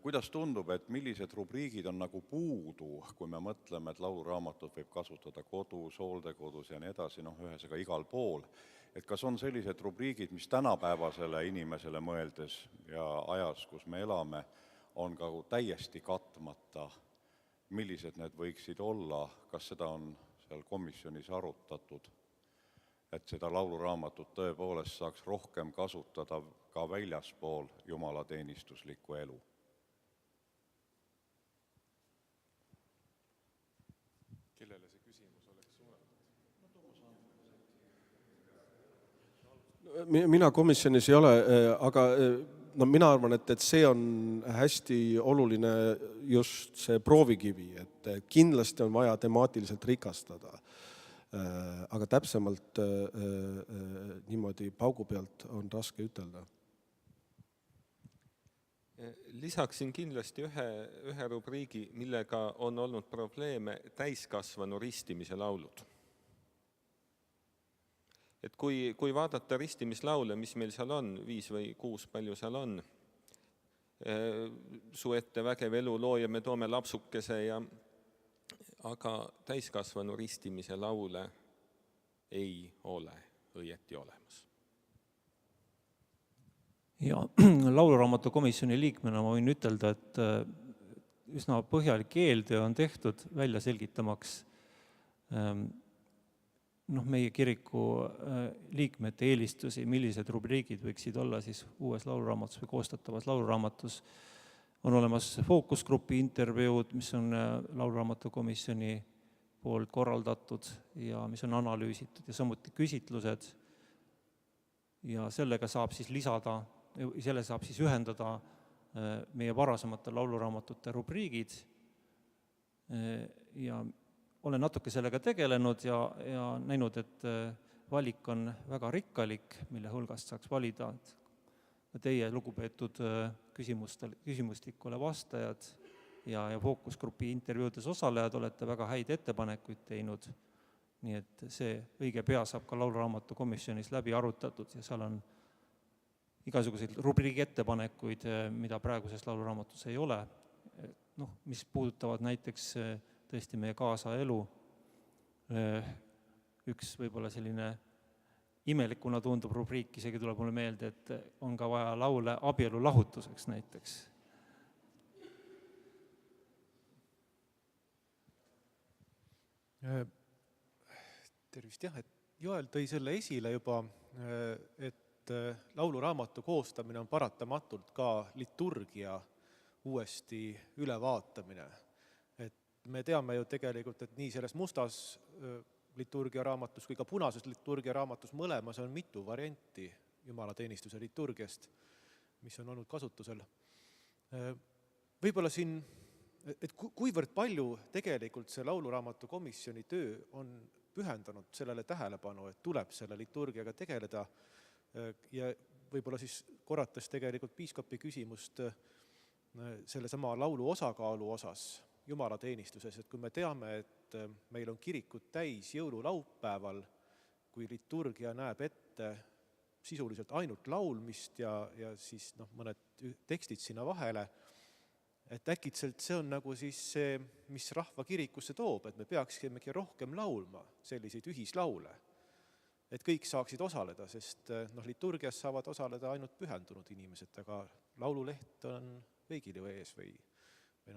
Speaker 8: kuidas tundub, et millised rubriigid on nagu puudu, kui me mõtleme, et lauluraamatut võib kasutada kodus, hooldekodus ja nii edasi, ühesõnaga igal pool. Et kas on sellised rubriigid, mis tänapäevasele inimesele mõeldes ja ajas, kus me elame, on ka täiesti katmata, millised need võiksid olla, kas seda on seal komisjonis arutatud, et seda lauluraamatut tõepoolest saaks rohkem kasutada ka väljaspool jumalateenistuslikku elu?
Speaker 7: Kellele see küsimus oleks suunatud?
Speaker 3: Mina komisjonis ei ole, aga mina arvan, et see on hästi oluline just see proovikivi, et kindlasti on vaja temaatiliselt rikastada. Aga täpsemalt niimoodi paugu pealt on raske ütelda.
Speaker 4: Lisaksin kindlasti ühe rubriigi, millega on olnud probleeme, täiskasvanu ristimise laulud. Et kui vaadata ristimislaule, mis meil seal on, 5 või 6, palju seal on, Su ette vägev elu looja, me toome lapsukese, aga täiskasvanu ristimise laule ei ole õieti olemas.
Speaker 5: Ja lauluraamatu komisjoni liikmena ma võin ütelda, et üsna põhjalik eeltöö on tehtud välja selgitamaks meie kiriku liikmete eelistusi, millised rubriigid võiksid olla siis uues lauluraamatus või koostatavas lauluraamatus. On olemas fookusgrupi intervjuud, mis on lauluraamatu komisjoni poolt korraldatud ja mis on analüüsitud ja samuti küsitlused. Ja sellega saab siis ühendada meie varasemate lauluraamatute rubriigid ja olen natuke sellega tegelenud ja näinud, et valik on väga rikkalik, mille hulgast saaks valida teie lugupeetud küsimustikule vastajad ja fookusgrupi intervjuudes osalejad olete väga häid ettepanekuid teinud. Nii et see õige pea saab ka lauluraamatu komisjonis läbi arutatud ja seal on igasuguseid rubriigi ettepanekuid, mida praeguses lauluraamatus ei ole, mis puudutavad näiteks tõesti meie kaasaelu. Üks võib-olla selline imelikuna tundub rubriik, isegi tuleb mulle meelde, et on ka vaja laule abielu lahutuseks näiteks.
Speaker 9: Tervist, jah, et Joel tõi selle esile juba, et lauluraamatu koostamine on paratamatult ka liturgia uuesti ülevaatamine. Me teame ju tegelikult, et nii selles mustas liturgia raamatus kui ka punases liturgia raamatus mõlemas on mitu varianti jumalateenistuse liturgiast, mis on olnud kasutusel. Võib-olla siin, et kuivõrd palju tegelikult see lauluraamatu komisjoni töö on pühendanud sellele tähelepanu, et tuleb selle liturgiaga tegeleda ja võib-olla siis korrates tegelikult piiskopi küsimust selle sama laulu osakaalu osas jumalateenistuses, et kui me teame, et meil on kirikud täis jõululaupäeval, kui liturgia näeb ette sisuliselt ainult laulmist ja siis mõned tekstid sinna vahele, et äkitselt see on nagu siis see, mis rahva kirikusse toob, et me peaksimegi rohkem laulma selliseid ühislaule, et kõik saaksid osaleda, sest liturgias saavad osaleda ainult pühendunud inimesed, aga laululeht on kõigil ju ees või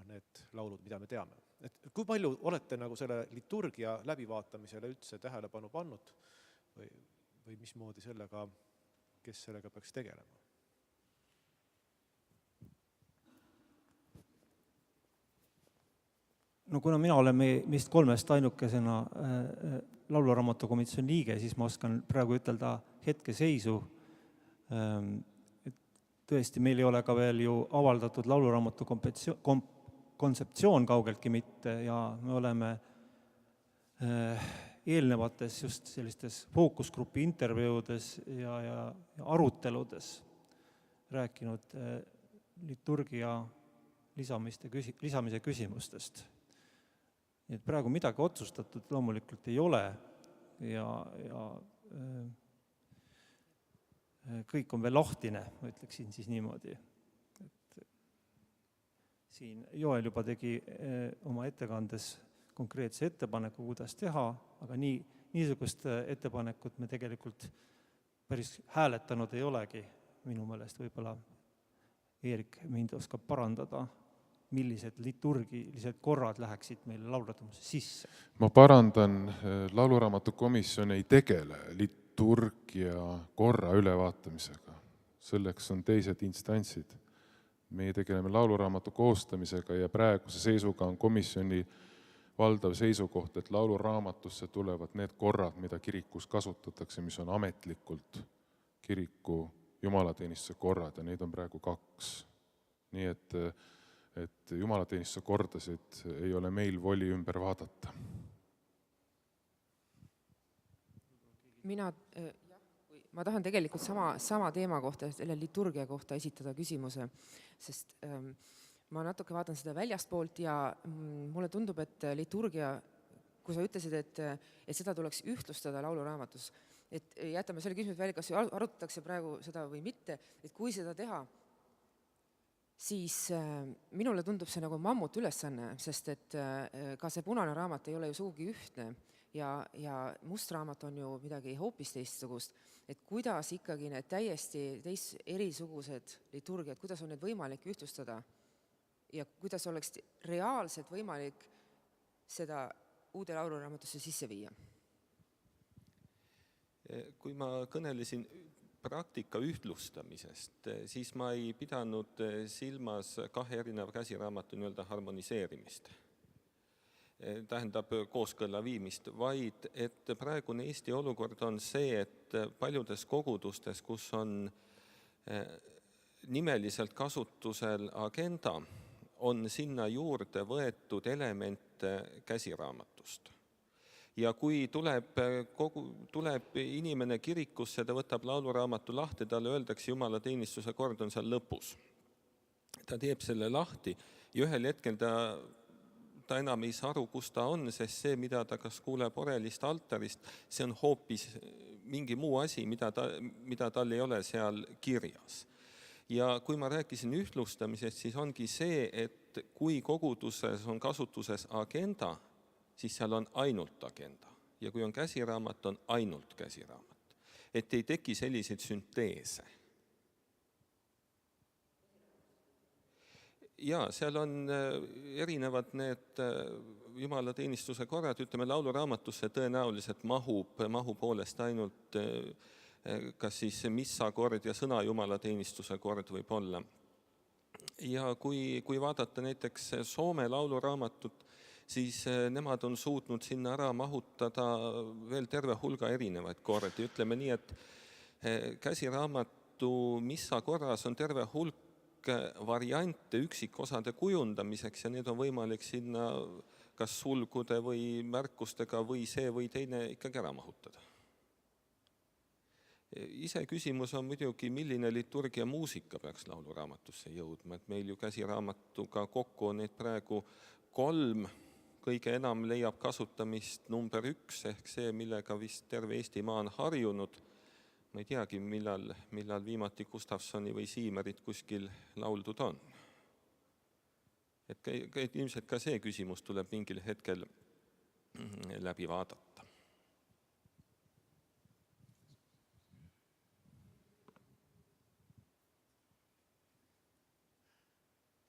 Speaker 9: need laulud, mida me teame. Et kui palju olete nagu selle liturgia läbivaatamisele üldse tähelepanu pannud või mismoodi sellega, kes sellega peaks tegelema?
Speaker 5: Kuna mina olen meist 3 ainukesena lauluraamatu komisjoni liige, siis ma oskan praegu ütelda hetkeseisu. Tõesti, meil ei ole ka veel ju avaldatud lauluraamatu kontseptsioon kaugeltki mitte ja me oleme eelnevates just sellistes fookusgrupi intervjuudes ja aruteludes rääkinud liturgia lisamise küsimustest. Nii et praegu midagi otsustatud loomulikult ei ole ja kõik on veel lahtine, ma ütleksin siis niimoodi. Siin Joel juba tegi oma ettekandes konkreetse ettepaneku, kuidas teha, aga niisugust ettepanekut me tegelikult päris hääletanud ei olegi. Minu meelest võib-olla Eerik mind oskab parandada, millised liturgilised korrad läheksid meile laulutamise sisse.
Speaker 7: Ma parandan, lauluraamatu komisjon ei tegele liturgia korra ülevaatamisega. Selleks on teised instantsid. Meie tegeleme lauluraamatu koostamisega ja praeguse seisuga on komisjoni valdav seisukoht, et lauluraamatusse tulevad need korrad, mida kirikus kasutatakse, mis on ametlikult kiriku jumalateenistuse korrad ja neid on praegu 2. Nii et jumalateenistuse kordasid ei ole meil voli ümber vaadata.
Speaker 2: Ma tahan tegelikult sama teema kohta, selle liturgia kohta esitada küsimuse, sest ma natuke vaatan seda väljastpoolt ja mulle tundub, et liturgia, kui sa ütlesid, et seda tuleks ühtlustada lauluraamatus, et jätame selle küsimuse välja, kas arutatakse praegu seda või mitte, et kui seda teha, siis minule tundub see nagu mammut ülesanne, sest et ka see punane raamat ei ole ju sugugi ühtne ja must raamat on ju midagi hoopis teistsugust, et kuidas ikkagi need täiesti erisugused liturgiad, kuidas on need võimalik ühtlustada ja kuidas oleks reaalselt võimalik seda uude lauluraamatusse sisse viia?
Speaker 4: Kui ma kõnelesin praktika ühtlustamisest, siis ma ei pidanud silmas 2 erineva käsiraamatu nii-öelda harmoniseerimist. Tähendab kooskõlla viimist, vaid et praegune Eesti olukord on see, et paljudes kogudustes, kus on nimeliselt kasutusel agenda, on sinna juurde võetud elemente käsiraamatust. Ja kui tuleb inimene kirikusse, ta võtab lauluraamatu lahti, talle öeldakse jumalateenistuse kord on seal lõpus. Ta teeb selle lahti ja ühel hetkel ta enam ei saa aru, kus ta on, sest see, mida ta kas kuuleb orelist altarist, see on hoopis mingi muu asi, mida tal ei ole seal kirjas. Ja kui ma rääkisin ühtlustamisest, siis ongi see, et kui koguduses on kasutuses agenda, siis seal on ainult agenda. Ja kui on käsiraamat, on ainult käsiraamat. Et ei teki selliseid sünteese. Ja seal on erinevad need jumalateenistuse korrad, ütleme lauluraamatusse tõenäoliselt mahu poolest ainult kas siis missakord ja sõna jumalateenistuse kord võib olla. Ja kui vaadata näiteks Soome lauluraamatut, siis nemad on suutnud sinna ära mahutada veel terve hulga erinevaid kordi. Ütleme nii, et käsiraamatu missakorras on terve hulk variante üksikosade kujundamiseks ja need on võimalik sinna kas sulgude või märkustega või see või teine ikkagi ära mahutada. Ise küsimus on muidugi, milline liturgia muusika peaks lauluraamatusse jõudma, et meil ju käsiraamatuga kokku on neid praegu 3, kõige enam leiab kasutamist number 1 ehk see, millega vist terve Eestimaa on harjunud. Ma ei teagi, millal viimati Gustavsoni või Siimerit kuskil lauldud on. Et ilmselt ka see küsimus tuleb mingil hetkel läbi vaadata.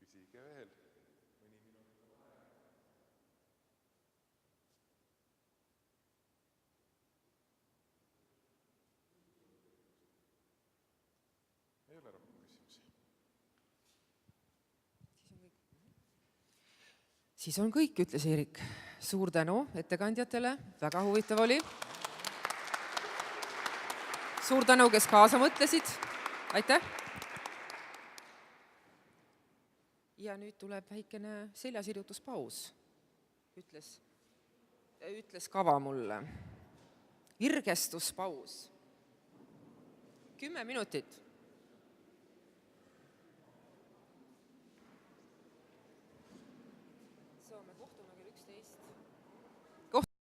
Speaker 7: Küsige veel. Mõni minut on vaja. Ei ole rohkem küsimusi.
Speaker 2: Siis on kõik, ütles Eerik. Suur tänu ettekandjatele, väga huvitav oli. Suur tänu, kes kaasa mõtlesid. Aitäh! Ja nüüd tuleb väikene seljasirjutuspaus, ütles ütles kava mulle. Virgestuspaus. 10 minutit. Me kohtume kell 11.